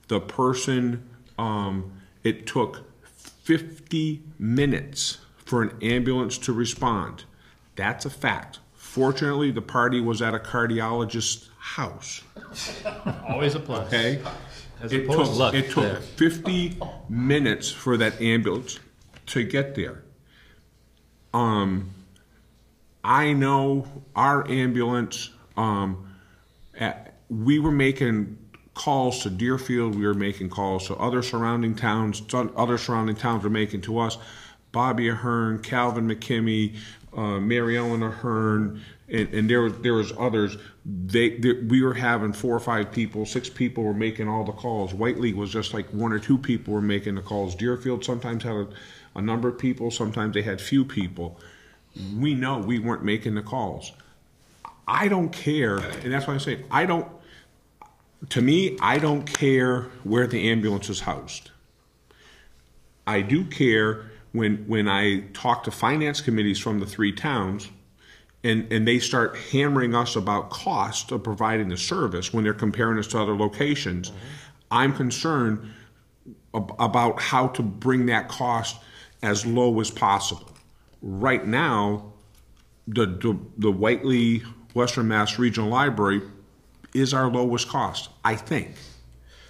The person, it took 50 minutes for an ambulance to respond. That's a fact. Fortunately, the party was at a cardiologist's house. Always a plus. Okay? It took 50 minutes for that ambulance to get there. I know our ambulance, we were making calls to Deerfield, we were making calls to other surrounding towns were making to us. Bobby Ahern, Calvin McKimmey, Mary Ellen Ahern, and there was others. We were having 4 or 5 people, 6 people were making all the calls. Whiteley was just like 1 or 2 people were making the calls. Deerfield sometimes had a number of people, sometimes they had few people. We know we weren't making the calls. I don't care, and that's why I say I don't care where the ambulance is housed. I do care when I talk to finance committees from the 3 towns, and they start hammering us about cost of providing the service when they're comparing us to other locations. I'm concerned about how to bring that cost as low as possible. Right now, the Whiteley Western Mass Regional Library is our lowest cost, I think.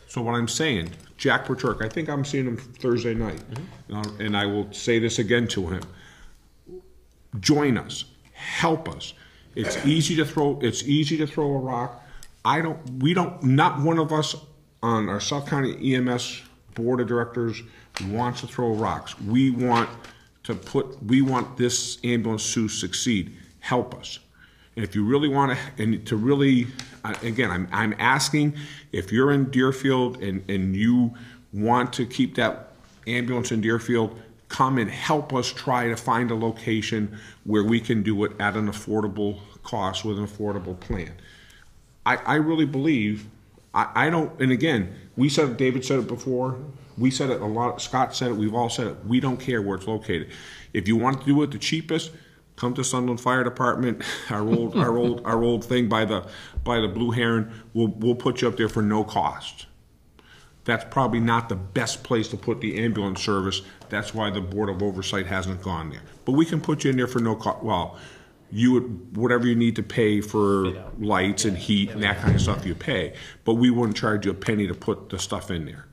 So what I'm saying, Jack Perturk, I think I'm seeing him Thursday night, and I will say this again to him: join us, help us. It's easy to throw a rock. Not one of us on our South County EMS Board of Directors wants to throw rocks. We want this ambulance to succeed. Help us. And if you really want to, again, I'm asking, if you're in Deerfield and you want to keep that ambulance in Deerfield, come and help us try to find a location where we can do it at an affordable cost with an affordable plan. I really believe, I don't, and again, we said it, David said it before, we said it a lot, Scott said it, we've all said it, we don't care where it's located. If you want to do it the cheapest, come to Sunderland Fire Department, our old thing by the Blue Heron, we'll put you up there for no cost. That's probably not the best place to put the ambulance service. That's why the Board of Oversight hasn't gone there. But we can put you in there for no cost. Well, whatever you need to pay for lights and heat and that kind of stuff you pay. But we wouldn't charge you a penny to put the stuff in there.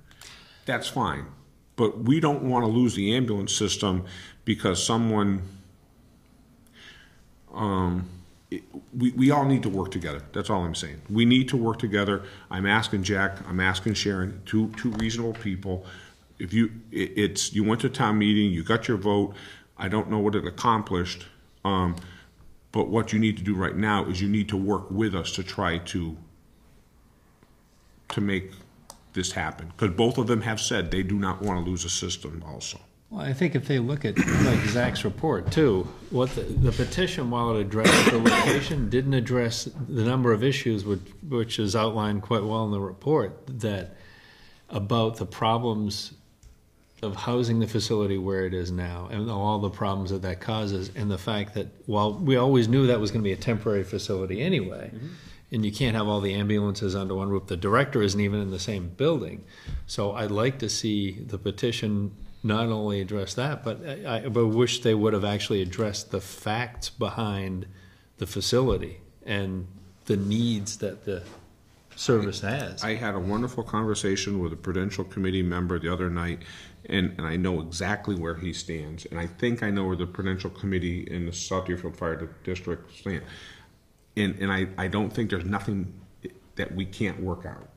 That's fine. But we don't want to lose the ambulance system because someone, we all need to work together. That's all I'm saying. We need to work together. I'm asking Jack, I'm asking Sharon, two reasonable people. If you went to town meeting, you got your vote. I don't know what it accomplished. But what you need to do right now is you need to work with us to try to make this happen. Because both of them have said they do not want to lose a system also. Well, I think if they look at like Zach's report too, what the petition, while it addressed the location, didn't address the number of issues which is outlined quite well in the report, that about the problems of housing the facility where it is now and all the problems that causes, and the fact that while we always knew that was going to be a temporary facility anyway, and you can't have all the ambulances under one roof. The director isn't even in the same building. So I'd like to see the petition not only address that, but I wish they would have actually addressed the facts behind the facility and the needs that the service has. I had a wonderful conversation with a Prudential Committee member the other night, and I know exactly where he stands. And I think I know where the Prudential Committee in the South Deerfield Fire District stand. And I don't think there's nothing that we can't work out.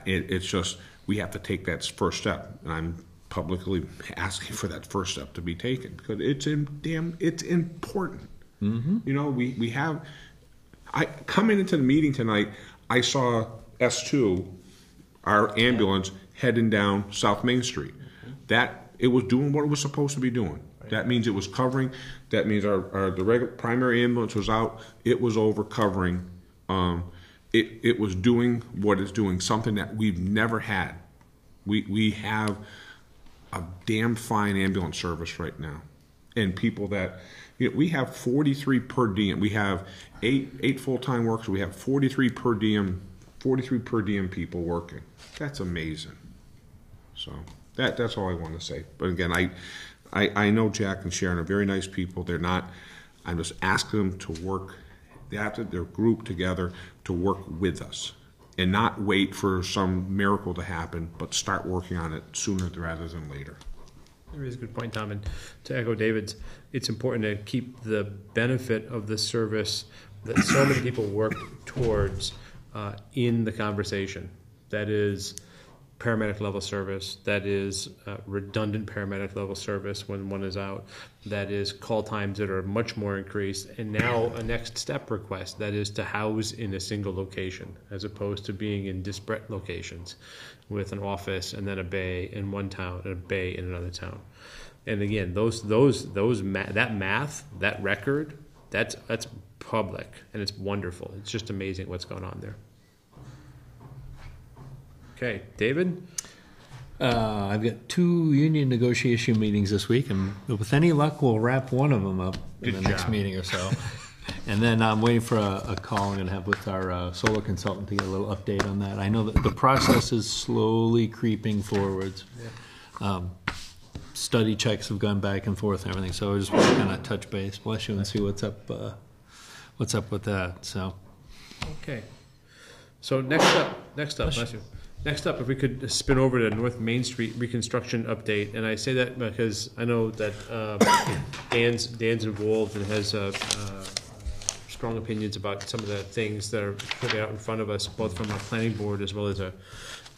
It's just we have to take that first step. And I'm publicly asking for that first step to be taken because it's important. You know, we have. Coming into the meeting tonight, I saw S2, our ambulance, heading down South Main Street. That it was doing what it was supposed to be doing. That means it was covering. That means the regular primary ambulance was out. It was over covering. It was doing what it's doing, something that we've never had. We have a damn fine ambulance service right now, and people that we have 43 per diem. We have eight full-time workers. We have 43 per diem people working. That's amazing. So that's all I want to say. But again, I know Jack and Sharon are very nice people. They're not. I'm just asking them to work. They have to. They're grouped together to work with us, and not wait for some miracle to happen, but start working on it sooner rather than later. That is a good point, Tom. And to echo David's, it's important to keep the benefit of the service that so many people work towards in the conversation. That is paramedic level service, that is redundant paramedic level service when one is out, that is call times that are much more increased, and now a next step request that is to house in a single location as opposed to being in disparate locations with an office and then a bay in one town and a bay in another town. And again, that math, that record, that's public and it's wonderful. It's just amazing what's going on there. Okay, David? I've got 2 union negotiation meetings this week, and with any luck, we'll wrap one of them up in the next meeting or so. And then I'm waiting for a call I'm going to have with our solar consultant to get a little update on that. I know that the process is slowly creeping forwards. Study checks have gone back and forth and everything, so I just want to kind of touch base, bless you, and see what's up with that. So, okay. So next up, bless you. Next up, if we could spin over to North Main Street reconstruction update, and I say that because I know that Dan's involved and has strong opinions about some of the things that are put out in front of us, both from a planning board as well as a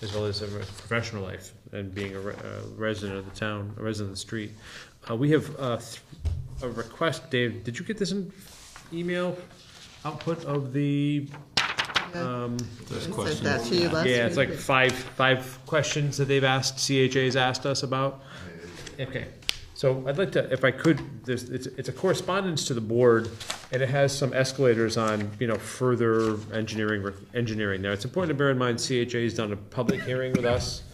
professional life and being a resident of the town, a resident of the street. We have a request, Dave. Did you get this in email output of the? I sent that to you last week. Yeah, it's like five questions that they've asked, CHA's asked us about. Okay, so I'd like to, if I could, it's a correspondence to the board, and it has some escalators on, further engineering. Now, it's important to bear in mind CHA's done a public hearing with us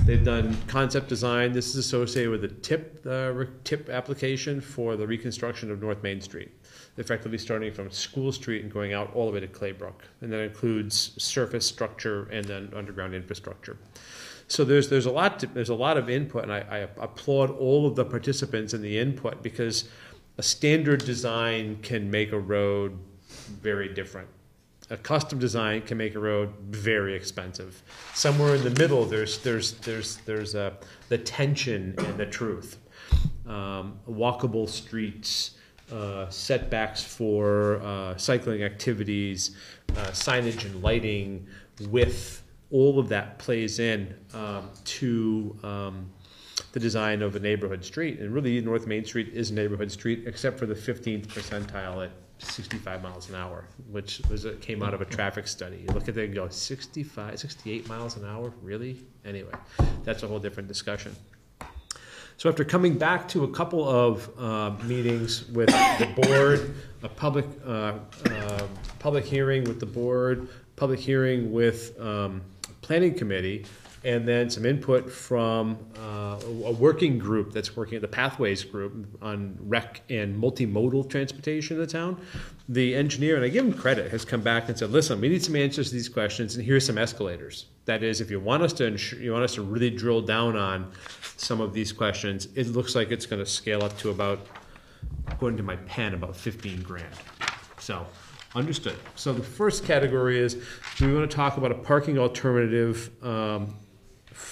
They've done concept design. This is associated with the TIP application for the reconstruction of North Main Street, effectively starting from School Street and going out all the way to Claybrook. And that includes surface structure and then underground infrastructure. So there's a lot of input, and I applaud all of the participants in the input, because a standard design can make a road very different. A custom design can make a road very expensive. Somewhere in the middle, there's the tension and the truth. Walkable streets, setbacks for cycling activities, signage and lighting, width, all of that plays in to the design of a neighborhood street. And really, North Main Street is a neighborhood street, except for the 15th percentile at 65 miles an hour, which came out of a traffic study. You look at it and go, 68 miles an hour? Really? Anyway, that's a whole different discussion. So after coming back to a couple of meetings with the board, a public hearing with the board, public hearing with planning committee, and then some input from a working group that's working at the Pathways group on rec and multimodal transportation in the town. The engineer, and I give him credit, has come back and said, listen, we need some answers to these questions, and here's some escalators. That is, if you want us to really drill down on some of these questions, it looks like it's going to scale up to about, according to my pen, about 15 grand. So, understood. So the first category is, do we want to talk about a parking alternative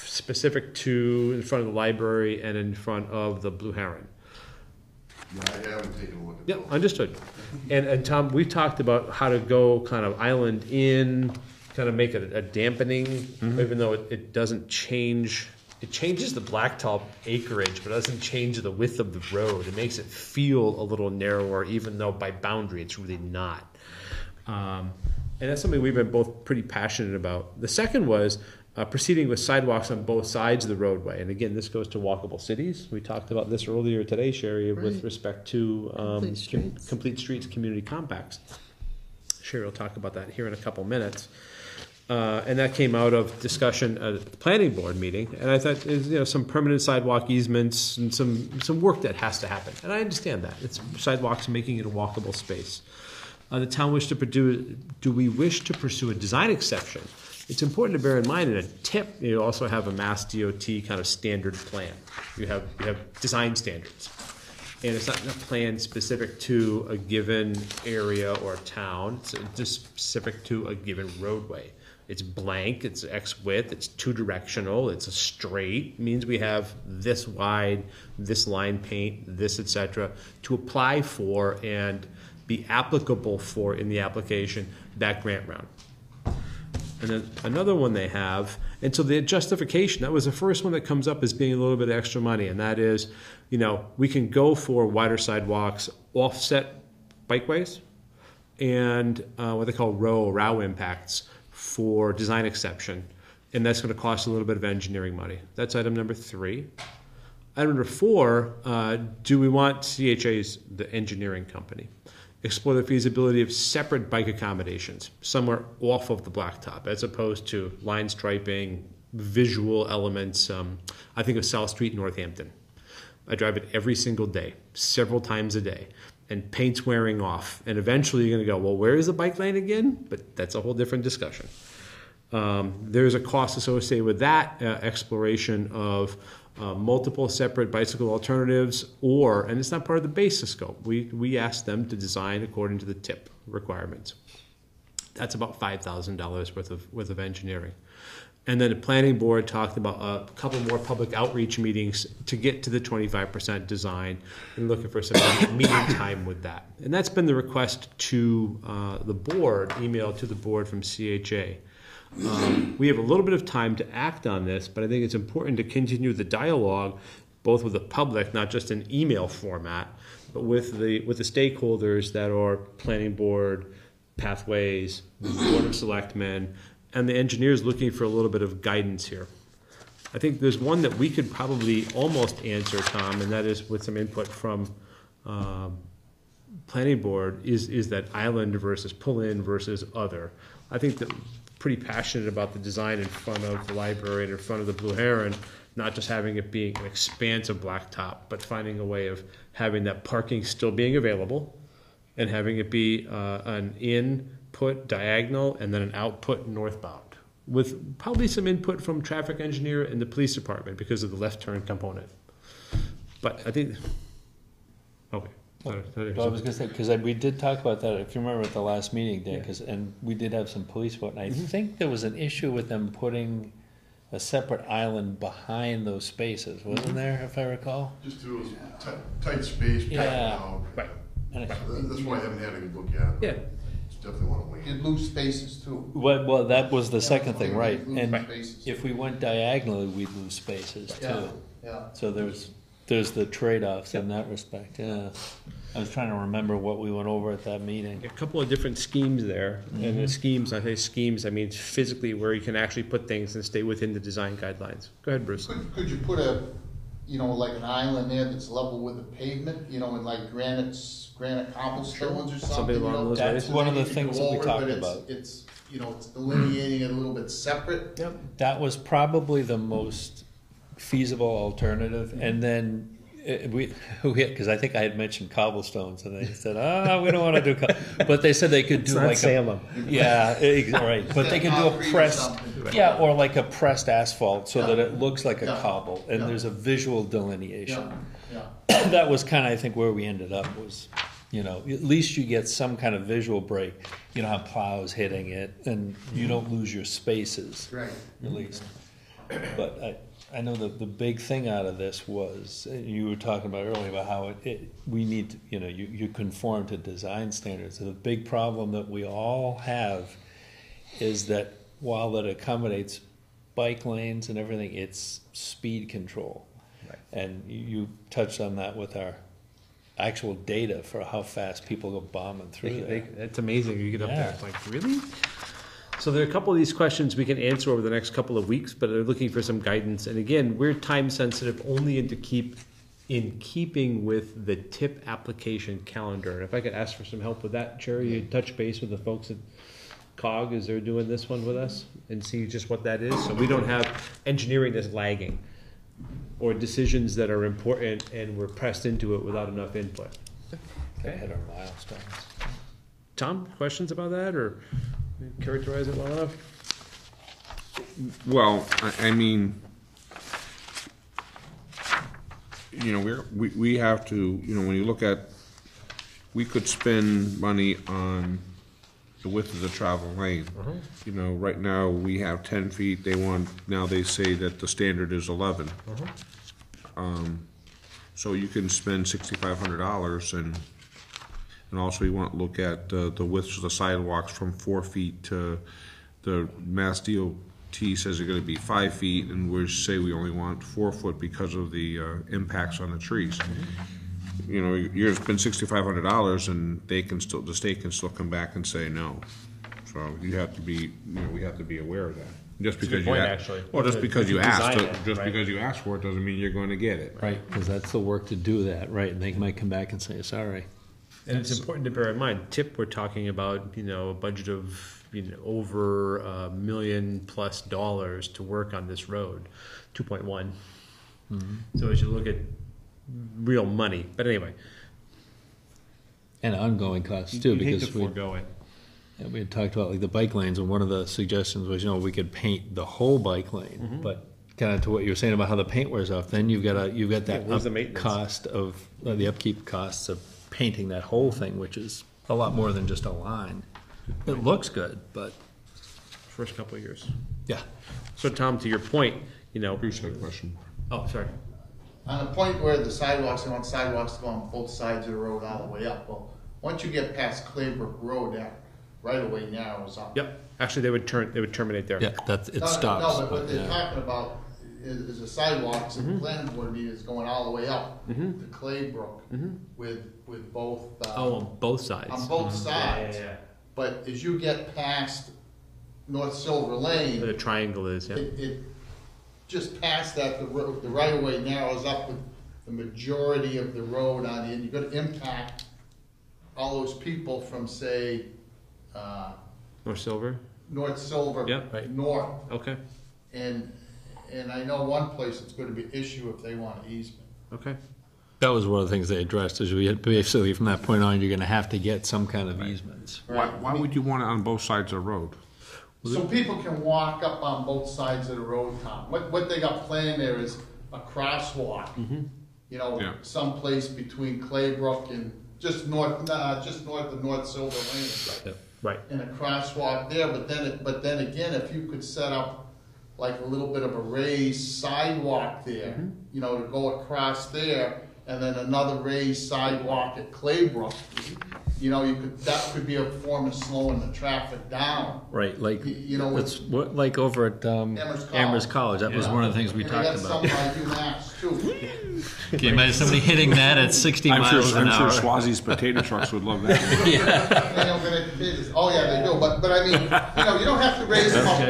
specific to in front of the library and in front of the Blue Heron? Yeah, I haven't taken a look at Yeah, those. understood. And Tom, we've talked about how to go kind of island in, kind of make it a dampening, even though it doesn't change. It changes the blacktop acreage, but it doesn't change the width of the road. It makes it feel a little narrower, even though by boundary it's really not. And that's something we've been both pretty passionate about. The second was proceeding with sidewalks on both sides of the roadway. And again, this goes to walkable cities. We talked about this earlier today, Sherry, with Right. respect to Complete streets. community compacts. Sherry will talk about that here in a couple minutes. And that came out of discussion at the planning board meeting. And I thought, some permanent sidewalk easements and some work that has to happen. And I understand that. It's sidewalks making it a walkable space. The town do we wish to pursue a design exception? It's important to bear in mind in a TIP, you also have a Mass DOT kind of standard plan. You have design standards. And it's not a plan specific to a given area or town. It's just specific to a given roadway. It's blank, it's X width, it's two directional, it's a straight. It means we have this wide, this line paint, this, etc., to apply for and be applicable for in the application that grant round. And then another one they have, and so the justification, that was the first one that comes up as being a little bit of extra money, and that is, we can go for wider sidewalks, offset bikeways, and what they call ROW impacts for design exception, and that's going to cost a little bit of engineering money. That's item number 3. Item number 4, do we want CHA's, the engineering company, explore the feasibility of separate bike accommodations somewhere off of the blacktop, as opposed to line striping, visual elements. I think of South Street, Northampton. I drive it every single day, several times a day, and paint's wearing off. And eventually you're going to go, well, where is the bike lane again? But that's a whole different discussion. There's a cost associated with that exploration of multiple separate bicycle alternatives, and it's not part of the basis scope. We asked them to design according to the TIP requirements. That's about $5,000 worth of engineering. And then the planning board talked about a couple more public outreach meetings to get to the 25% design and looking for some meeting time with that. And that's been the request to the board, email to the board from CHA. We have a little bit of time to act on this, but I think it's important to continue the dialogue, both with the public, not just in email format, but with the stakeholders that are planning board, pathways, board of selectmen, and the engineers looking for a little bit of guidance here. I think there's one that we could probably almost answer, Tom, and that is with some input from planning board, is that island versus pull-in versus other. I think that pretty passionate about the design in front of the library and in front of the Blue Heron, not just having it being an expansive blacktop, but finding a way of having that parking still being available and having it be an input diagonal and then an output northbound, with probably some input from traffic engineer and the police department because of the left turn component. But I think, okay. Well, I was gonna say, because we did talk about that, if you remember at the last meeting, Dan, and we did have some police vote, and I think there was an issue with them putting a separate island behind those spaces, wasn't there, if I recall? Just to tight space. Yeah. Right. And That's why I haven't had a good look at it. Yeah. Just definitely want to wait. You'd lose spaces too. well, that was the second thing, right? Lose And spaces. if we went diagonally, we'd lose spaces Yeah, too. yeah. So there's the trade-offs in that respect, yeah. I was trying to remember what we went over at that meeting. A couple of different schemes there, and the schemes, I say schemes, I mean physically where you can actually put things and stay within the design guidelines. Go ahead, Bruce. Could you put a, like an island there that's level with the pavement, and like granite cobblestones or something? Something along those That's So one then of the you could things go that we over, talked but about. It's delineating it a little bit separate. Yep. That was probably the most feasible alternative, and then because I think I had mentioned cobblestones, and they said, we don't want to do but they said they could do like Salem. right, but they could do a Concrete or pressed, something. or like a pressed asphalt, so that it looks like a Yeah. cobble, and Yeah. there's a visual delineation. Yeah. That was kind of, I think, where we ended up was, at least you get some kind of visual break. You don't have plows hitting it, and you don't lose your spaces, Right. at least. But I know that the big thing out of this was, you were talking about earlier about how we need to, you conform to design standards. And the big problem that we all have is that while that accommodates bike lanes and everything, it's speed control. Right. And you touched on that with our actual data for how fast people go bombing through there. It's amazing. You get up there, Yeah. it's like, really? So there are a couple of these questions we can answer over the next couple of weeks, but they're looking for some guidance. And again, we're time sensitive only in keeping with the TIP application calendar. And if I could ask for some help with that, Jerry, you touch base with the folks at COG as they're doing this one with us and see just what that is. So we don't have engineering that's lagging or decisions that are important and we're pressed into it without enough input. Gotta hit our milestones. Tom, questions about that or characterize it well enough? Well, I mean, we have to, when you look at, we could spend money on the width of the travel lane. Right now we have 10 feet. Now they say that the standard is 11. So you can spend $6,500 and also you want to look at the widths of the sidewalks from 4 feet to the Mass DOT says they're going to be 5 feet, and we say we only want 4 foot because of the impacts on the trees. You're going to spend $6,500, and the state can still come back and say no. So you have to be, we have to be aware of that. Just because because you asked for it doesn't mean you're going to get it. Right, because that's the work to do that, right, and they might come back and say, sorry. And it's important to bear in mind, TIP, we're talking about, a budget of, over $1 million+ to work on this road, 2.1. So as you look at real money, but anyway. And ongoing costs too, because we had talked about like the bike lanes, and one of the suggestions was, we could paint the whole bike lane, but kind of to what you were saying about how the paint wears off, then you've got that where's the maintenance? cost of the upkeep costs of painting that whole thing, which is a lot more than just a line. It looks good, but First couple of years. yeah. So Tom, to your point, Appreciate the question. oh, sorry. On the point where the sidewalks, they want sidewalks to go on both sides of the road all the way up. Well, once you get past Claybrook Road, that right of way narrows up. Yep. Actually, they would terminate there. Yeah, it stops. No, but what they're yeah. talking about is the sidewalks, and the planning board meeting is going all the way up to Claybrook with both. On both sides. On both sides. Yeah. But as you get past North Silver Lane, Where the triangle is, yeah. it just past that, the right of way narrows up with the majority of the road on the end. You're gonna impact all those people from, say, North Silver? North Silver Yeah, right. north. Okay, And I know one place it's gonna be an issue if they want an easement. okay. That was one of the things they addressed, is we had, basically from that point on, you're gonna have to get some kind of easements. Why would you want it on both sides of the road? So people can walk up on both sides of the road, Tom. What they got planned there is a crosswalk. You know, Yeah. someplace between Claybrook and just north of North Silver Lane. Right. And a crosswalk there, but then again, if you could set up like a little bit of a raised sidewalk there, you know, to go across there, and then another raised sidewalk at Claybrook, you know, that could be a form of slowing the traffic down. Right, like, You know, it's what, like over at Amherst College, that was one of the things we And talked they got about. some by UMass too. Can you imagine somebody hitting that at 60 miles an hour? I'm sure Swazi's potato trucks would love that. They don't get it business. Oh yeah, they do. But I mean, you know, you don't have to raise them up.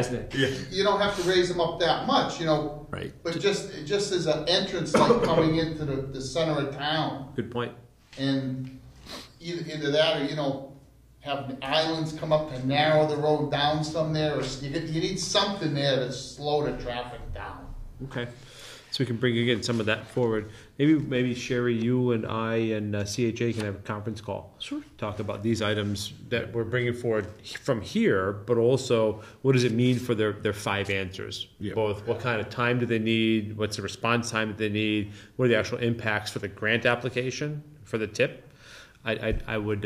You don't have to raise them up that much, you know. Right. But just as an entrance, like coming into the center of town, Good point. and either that or you know, have the islands come up and narrow the road down some there, or you need something there to slow the traffic down. Okay. So we can bring again some of that forward. Maybe Sherry, you and I and CHA can have a conference call. Sure. Talk about these items that we're bringing forward from here, but also what does it mean for their 5 answers? Yeah. Both what kind of time do they need? What's the response time that they need? What are the actual impacts for the grant application, for the tip? I would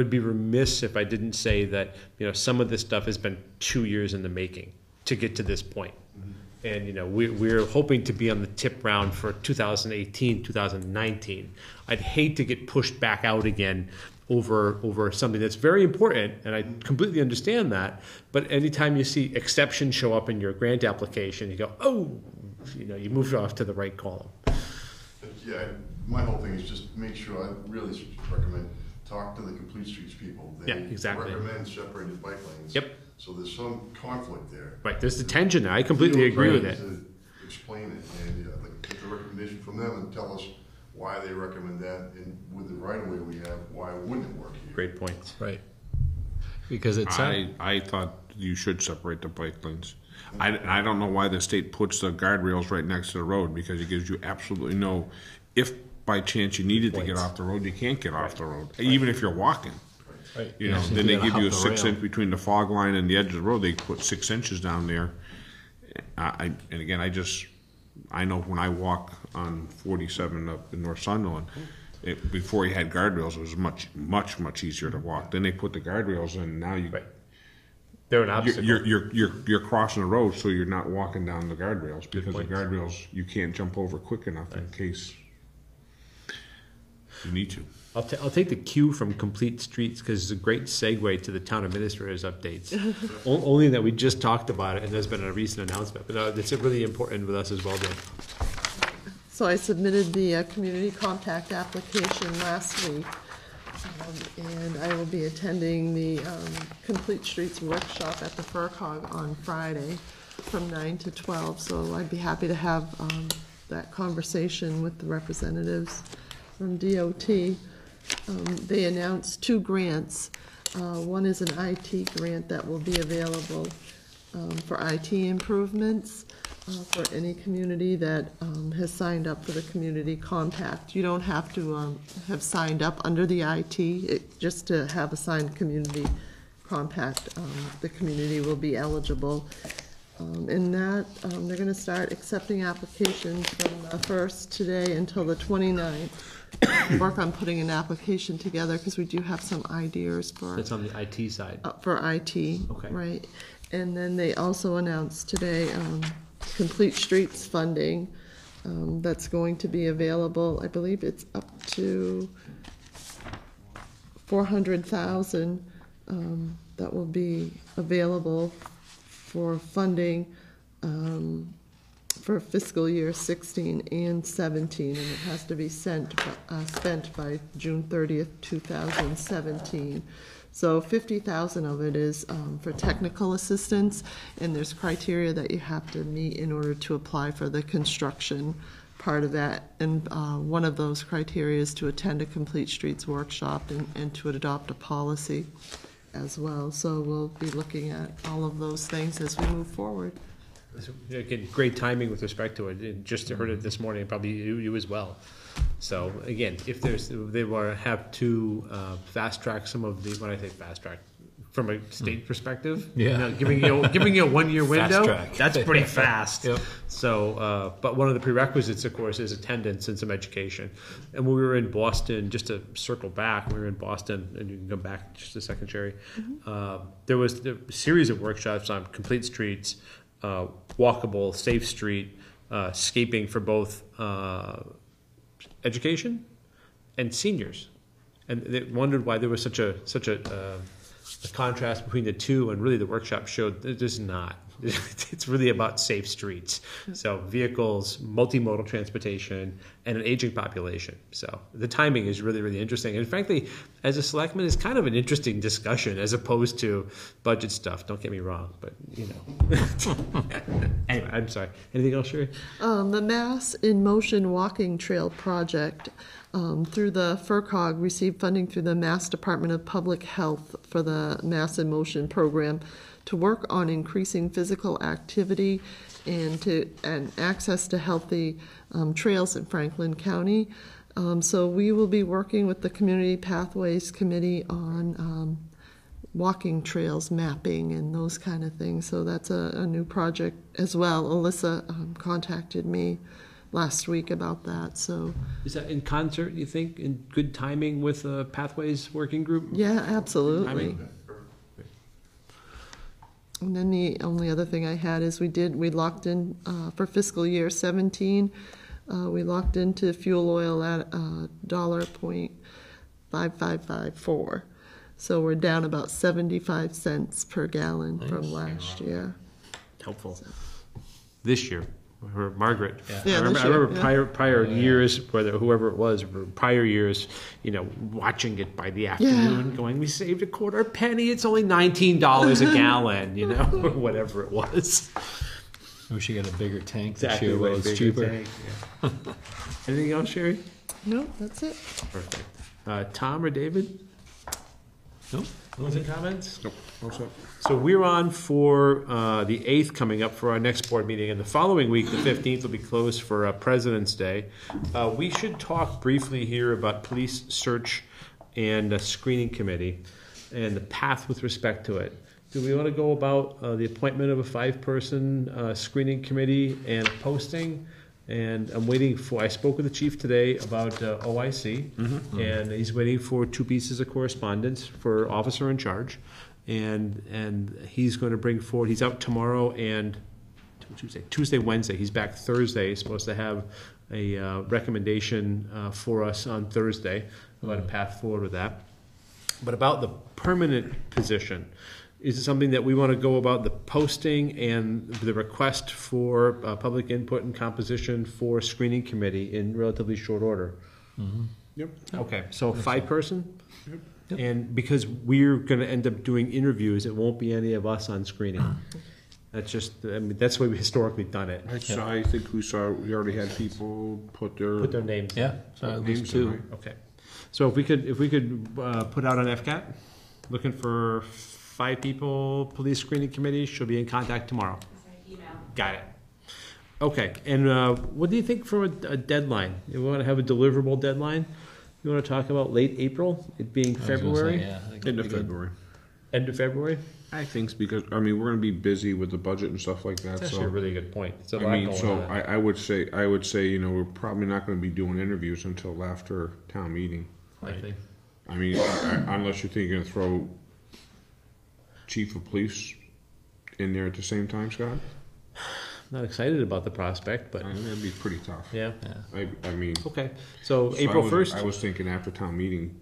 be remiss if I didn't say that, you know, some of this stuff has been 2 years in the making to get to this point. And, you know, we're hoping to be on the tip round for 2018, 2019. I'd hate to get pushed back out again over something that's very important, and I completely understand that. But anytime you see exceptions show up in your grant application, you go, oh, you know, you moved off to the right column. Yeah, my whole thing is just make sure, I really recommend, talk to the Complete Streets people. Yeah, exactly. They recommend separated bike lanes. Yep. So there's some conflict there. Right, there's the tension there. I completely agree with it. To explain it, and get the recommendation from them and tell us why they recommend that, and with the right of way we have, why wouldn't it work here? Great points. Right. Because it's, I thought you should separate the bike lanes. I don't know why the state puts the guardrails right next to the road, because it gives you absolutely no, if by chance you needed to get off the road, you can't get off the road, even if you're walking. right. You know, so then you they gotta give you a hop the 6 rail. inch between the fog line and the edge of the road. They put 6 inches down there. And again, I know when I walk on 47 up in North Sunderland, before you had guardrails, it was much easier to walk. Then they put the guardrails in. Now you, Right. They're an obstacle. you're crossing the road, so you're not walking down the guardrails, because the guardrails you can't jump over quick enough in case you need to. I'll take the cue from Complete Streets because it's a great segue to the town administrator's updates. Only that we just talked about it, and there's been a recent announcement, but it's really important with us as well, Dave. So I submitted the community compact application last week. And I will be attending the Complete Streets workshop at the FERCog on Friday from 9 to 12. So I'd be happy to have that conversation with the representatives from DOT. They announced 2 grants. One is an IT grant that will be available for IT improvements for any community that has signed up for the community compact. You don't have to have signed up under the IT, just to have a signed community compact. The community will be eligible. In that, they're gonna start accepting applications from the 1st today until the 29th. Work on putting an application together, because we do have some ideas for. That's on the IT side. For IT, Okay. right. And then they also announced today Complete Streets funding that's going to be available. I believe it's up to $400,000 that will be available for funding for fiscal year 16 and 17, and it has to be spent by June 30th, 2017. So 50,000 of it is for technical assistance, and there's criteria that you have to meet in order to apply for the construction part of that. And one of those criteria is to attend a Complete Streets workshop and to adopt a policy. as well. So we'll be looking at all of those things as we move forward. Again, great timing with respect to it. Just heard it this morning, probably you as well. So again, if they want to have to fast track some of the, when I say fast track, from a state perspective, Yeah. giving you a 1 year window, track. that's pretty fast. Yep. So, but one of the prerequisites, of course, is attendance and some education. And when we were in Boston, just to circle back, we were in Boston, and you can come back just a second, Sherry. There was a series of workshops on complete streets, walkable, safe street, scaping for both education and seniors, and they wondered why there was such a contrast between the two. And really, the workshop showed that there's not. It's really about safe streets. So vehicles, multimodal transportation, and an aging population. So the timing is really, really interesting. And frankly, as a selectman, it's kind of an interesting discussion as opposed to budget stuff. Don't get me wrong, but you know. Anyway, I'm sorry. Anything else, Sherry? The Mass in Motion Walking Trail Project through the FERCOG received funding through the Mass Department of Public Health for the Mass in Motion program to work on increasing physical activity and access to healthy trails in Franklin County. So we will be working with the Community Pathways Committee on walking trails mapping and those kind of things. So that's a new project as well. Alyssa contacted me last week about that. So Is that in concert, you think, in good timing with the Pathways Working Group? yeah, absolutely. Timing? And then the only other thing I had is we locked in for fiscal year 17. We locked into fuel oil at $1.5554. So we're down about 75 cents per gallon from last year. Helpful. This year, or Margaret. Yeah, I remember, this year, prior years, whoever it was, prior years, you know, watching it by the afternoon, going, we saved a quarter penny, it's only $19 a gallon, you know, or whatever it was. We should get a bigger tank this Exactly, year, way well, it's bigger cheaper. tank, yeah. Anything else, Sherry? No, that's it. Perfect. Tom or David? No? Closing comments? Nope. What's up? So we're on for the 8th coming up for our next board meeting, and the following week, the 15th, will be closed for President's Day. We should talk briefly here about police search and a screening committee and the path with respect to it. Do we want to go about the appointment of a 5-person screening committee and posting? And I'm waiting for, I spoke with the chief today about OIC, and he's waiting for 2 pieces of correspondence for officer in charge. And he's going to bring forward, he's out tomorrow and Tuesday, Wednesday. He's back Thursday. He's supposed to have a recommendation for us on Thursday about a path forward with that. But about the permanent position, is it something that we want to go about the posting and the request for public input and composition for screening committee in relatively short order? Yep. Okay, so 5-person? Yep. And because we're going to end up doing interviews, it won't be any of us on screening. That's just, I mean, that's the way we've historically done it. So I think we already had people put their names. Yeah, so at least names 2. in, right? Okay. So if we could put out on FCAT, looking for 5 people, police screening committee, she'll be in contact tomorrow. Got it. Okay, and what do you think for a deadline? You want to have a deliverable deadline? You want to talk about late April, it being February? Yeah, I think End that'd of be good. February. End of February? I think it's because, I mean, we're going to be busy with the budget and stuff like that. That's So actually a really good point. It's a lot I mean, going so on. I would say, you know, we're probably not going to be doing interviews until after town meeting. Likely. I mean, unless you think you're going to throw chief of police in there at the same time, Scott. Not excited about the prospect, but I mean, that'd be pretty tough. yeah. I mean, Okay, so so April I 1st was thinking after town meeting.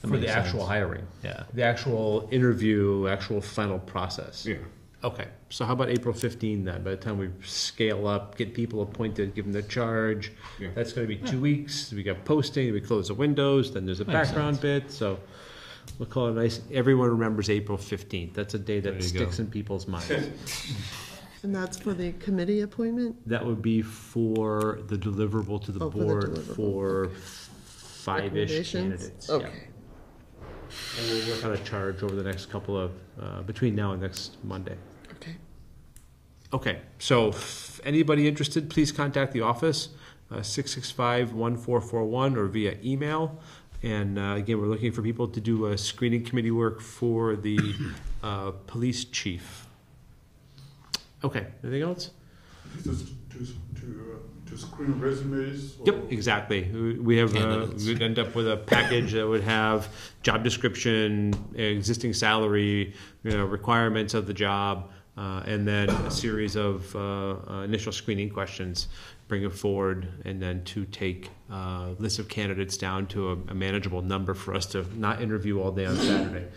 for the makes actual sense. hiring. Yeah. The actual interview, actual final process. Yeah. Okay, so how about April 15 then? By the time we scale up, get people appointed, give them the charge, Yeah. that's going to be 2 weeks. We got posting, we close the windows, then there's a Makes background bit. So we'll call it nice. Everyone remembers April 15th. That's a day There that you sticks go. in people's minds. And that's for the committee appointment? That would be for the deliverable to the Oh, for the board deliverable, for okay. 5-ish Recommendations? candidates. Yeah. Okay. And we'll work on a charge over the next couple of, between now and next Monday. Okay. Okay, so if anybody interested, please contact the office, 665-1441, or via email. And again, we're looking for people to do screening committee work for the police chief. Okay, anything else? To screen resumes? Or? Yep, exactly. We have we'd end up with a package that would have job description, existing salary, requirements of the job, and then a series of initial screening questions. Bring it forward, and then to take a list of candidates down to a manageable number for us to not interview all day on Saturday.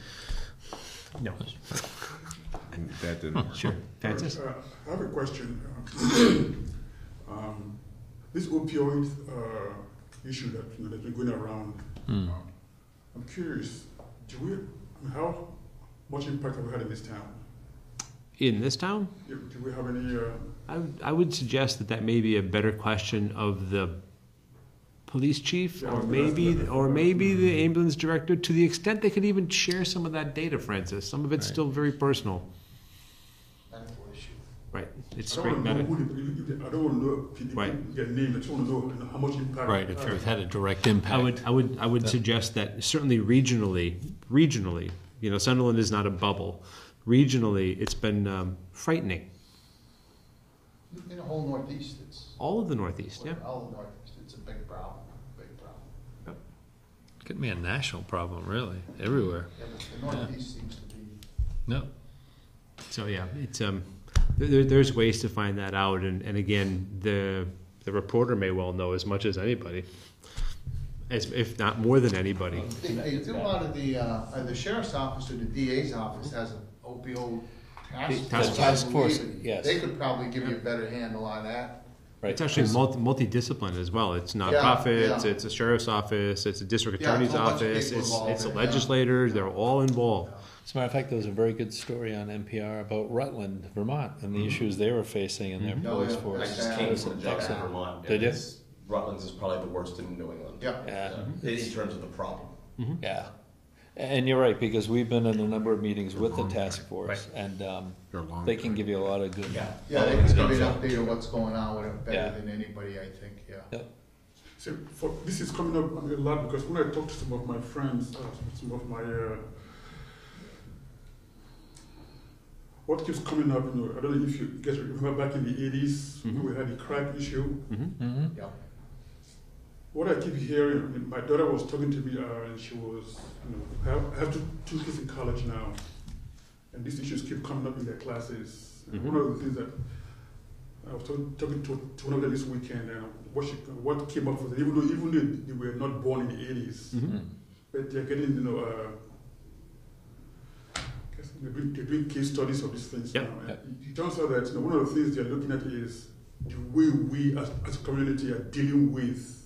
No. That didn't. Sure. Francis? I have a question. This opioid issue that's been going around, I'm curious, how much impact have we had in this town? In this town? Do we have any... I would suggest that may be a better question of the police chief, or maybe the ambulance director, to the extent they could even share some of that data, Francis. Some of it's still very personal. Medical issue. Right. It's I straight don't medical. want to know I don't want to know if Right. their name. I just want to know how much impact. Right, if it's had a direct impact. I would suggest that certainly regionally, Sunderland is not a bubble. Regionally, it's been frightening. In the whole Northeast, it's. All of the Northeast, yeah. All of the Northeast, it's a big problem, It could be a national problem, really, everywhere. Yeah, but the Northeast seems to be. No. So yeah, it's there's ways to find that out, and again, the reporter may well know as much as anybody, if not more than anybody. They do a lot of the sheriff's office or the DA's office has an opioid task force. Yes. They could probably give you a better handle on that. Right. It's actually multidiscipline as well. It's nonprofits, Yeah. it's a sheriff's office, it's a district Yeah, attorney's it's a bunch of office, people involved it's the in it, legislators. They're all involved. As a matter of fact, there was a very good story on NPR about Rutland, Vermont, and the issues they were facing in their police yeah. force. I I just came from the job in Excellent. Vermont. Did you? Rutland's is probably the worst in New England. Yeah. Yeah. In terms of the problem. Yeah. And you're right, because we've been in a number of meetings with the task force, and they can give you a lot of good. Yeah, they can give you an update of what's going on with it better Yeah. than anybody, I think, yeah. So this is coming up a lot because when I talk to some of my friends, some of my what keeps coming up, I don't know if you guys remember back in the 80s when we had the crack issue. Yeah. What I keep hearing, my daughter was talking to me, and she was, I have two kids in college now, and these issues keep coming up in their classes. And one of the things that I was talking to one of them this weekend, and what came up with it, even though they were not born in the 80s, but they're getting, they're doing case studies of these things now. And it turns out that one of the things they're looking at is the way we as a community are dealing with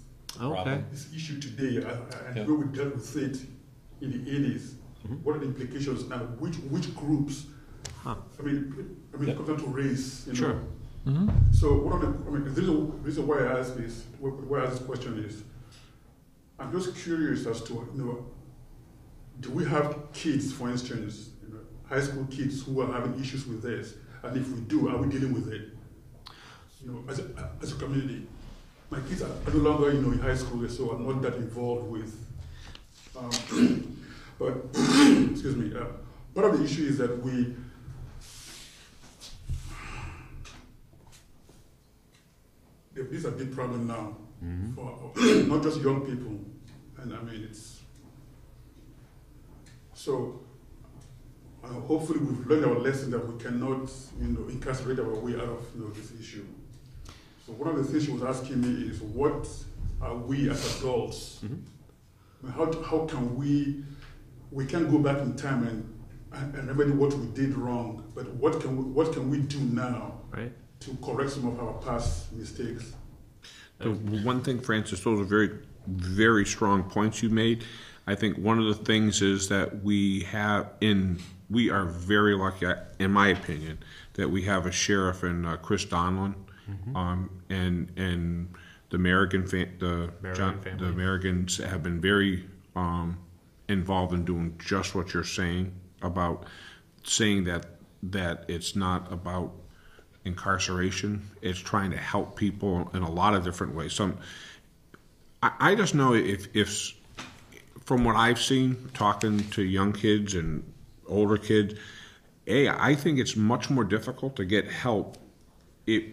this issue today, and the way we dealt with it in the 80s. What are the implications now? Which groups? I mean, it comes down to race. Sure. So the reason why I ask this, why I ask this question is, I'm just curious as to do we have kids, for instance, high school kids who are having issues with this, and if we do, are we dealing with it? As a community. My kids are no longer, in high school, so I'm not that involved with. But excuse me. Part of the issue is that these are big problem now for not just young people, and it's so. Hopefully, we've learned our lesson that we cannot, incarcerate our way out of this issue. So one of the things she was asking me is, what are we as adults? How can we can't go back in time and remember what we did wrong, but what can we do now to correct some of our past mistakes? The one thing, Francis, those are very, very strong points you made. I think one of the things is that we are very lucky, in my opinion, that we have a sheriff in Chris Donlin. And the Americans have been very involved in doing just what you're saying about saying that it's not about incarceration. It's trying to help people in a lot of different ways. I just know if from what I've seen, talking to young kids and older kids, I think it's much more difficult to get help.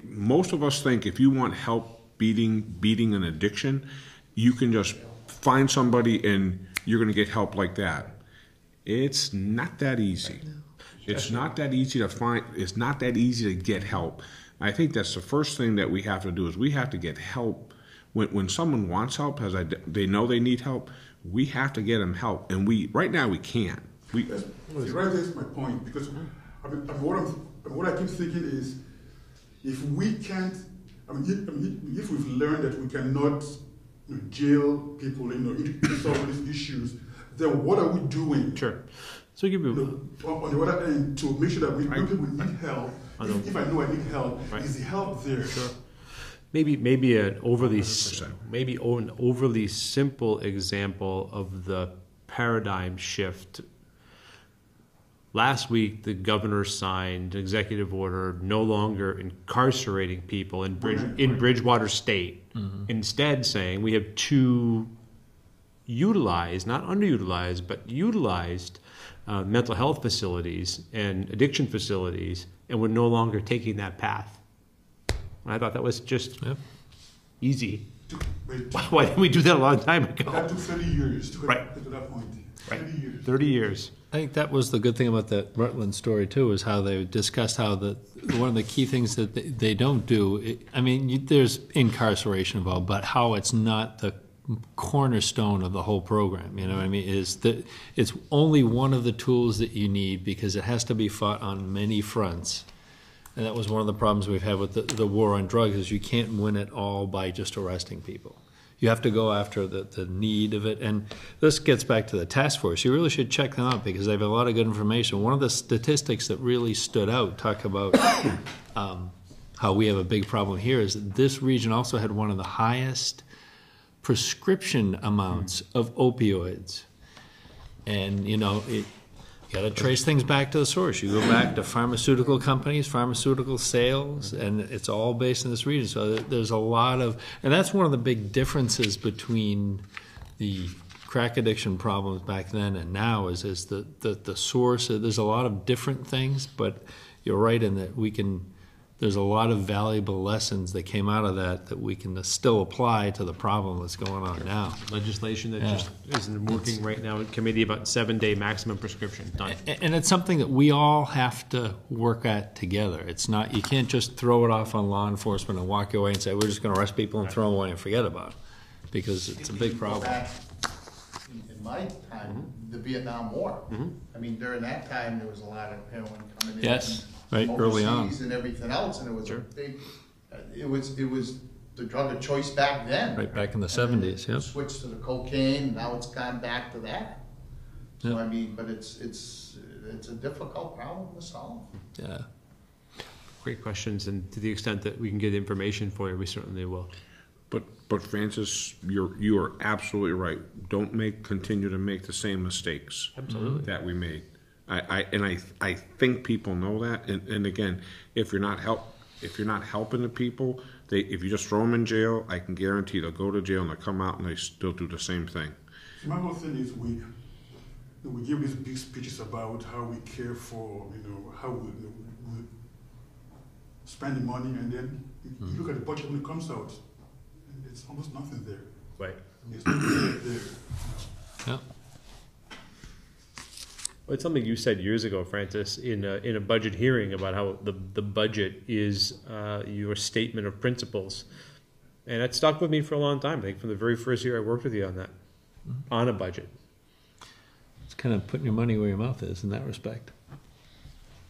Most of us think if you want help beating an addiction, you can just find somebody and you're going to get help like that. It's not that easy. It's not that easy to find. It's not that easy to get help. I think that's the first thing that we have to do is we have to get help. When someone wants help, they know they need help, we have to get them help. And right now we can't. Right there's my point, because what I keep thinking is, if we can't, if we've learned that we cannot jail people, to solve these issues, then what are we doing? Sure. So give you on the other end to make sure that we know people need help. If I know I need help, is the help there? Sure. Maybe an overly simple example of the paradigm shift. Last week, the governor signed an executive order no longer incarcerating people in Bridgewater State. Mm-hmm. Instead, saying we have two utilized, not underutilized, but utilized mental health facilities and addiction facilities, and we're no longer taking that path. And I thought that was just easy. Why didn't we do that a long time ago? That took 30 years to get to that point. 30 years. I think that was the good thing about that Rutland story too, is how they discussed how one of the key things that they don't do. There's incarceration involved, but how it's not the cornerstone of the whole program. You know what I mean? Is that it's only one of the tools that you need because it has to be fought on many fronts. And that was one of the problems we've had with the war on drugs, is you can't win it all by just arresting people. You have to go after the need of it. And this gets back to the task force. You really should check them out because they have a lot of good information. One of the statistics that really stood out, talk about how we have a big problem here, is that this region also had one of the highest prescription amounts of opioids. And, you got to trace things back to the source. You go back to pharmaceutical companies, pharmaceutical sales, and it's all based in this region. So there's a lot of, and that's one of the big differences between the crack addiction problems back then and now is the source. There's a lot of different things, but you're right in that there's a lot of valuable lessons that came out of that we can still apply to the problem that's going on now. Legislation that just isn't working right now in committee about 7-day maximum prescription. Done. And it's something that we all have to work at together. It's not, you can't just throw it off on law enforcement and walk away and say, we're just going to arrest people and throw them away and forget about it. Because it's a big problem. In my time, the Vietnam War. Mm-hmm. During that time, there was a lot of heroin coming in. Yes. Right, early on. And everything else, and it was a big, it was the drug of choice back then. Right, back in the 70s, yeah. Switched to the cocaine, and now it's gone back to that. So but it's a difficult problem to solve. Yeah. Great questions, and to the extent that we can get information for you, we certainly will. But Francis, you are absolutely right. Don't continue to make the same mistakes that we made. I think people know that, and again, if you're not helping the people, if you just throw them in jail, I can guarantee they'll go to jail and they'll come out and they still do the same thing. So my whole thing is we give these big speeches about how we care for how we spend the money, and then you look at the budget when it comes out, and it's almost nothing there. Right. There's nothing there. Yeah. Well, it's something you said years ago, Francis, in a budget hearing about how the budget is your statement of principles. And that stuck with me for a long time. I think from the very first year I worked with you on that, on a budget. It's kind of putting your money where your mouth is in that respect.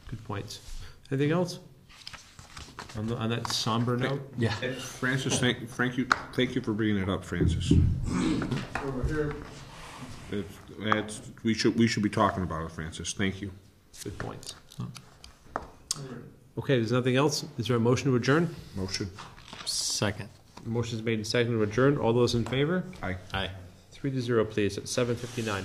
Good points. Anything else on that somber note? Yeah. Francis, thank you for bringing it up, Francis. Over here. We should be talking about it, Francis. Thank you. Good points. Okay, there's nothing else. Is there a motion to adjourn? Motion. Second. Motion's made and seconded to adjourn. All those in favor? Aye. Aye. 3-0, please, at 7:59.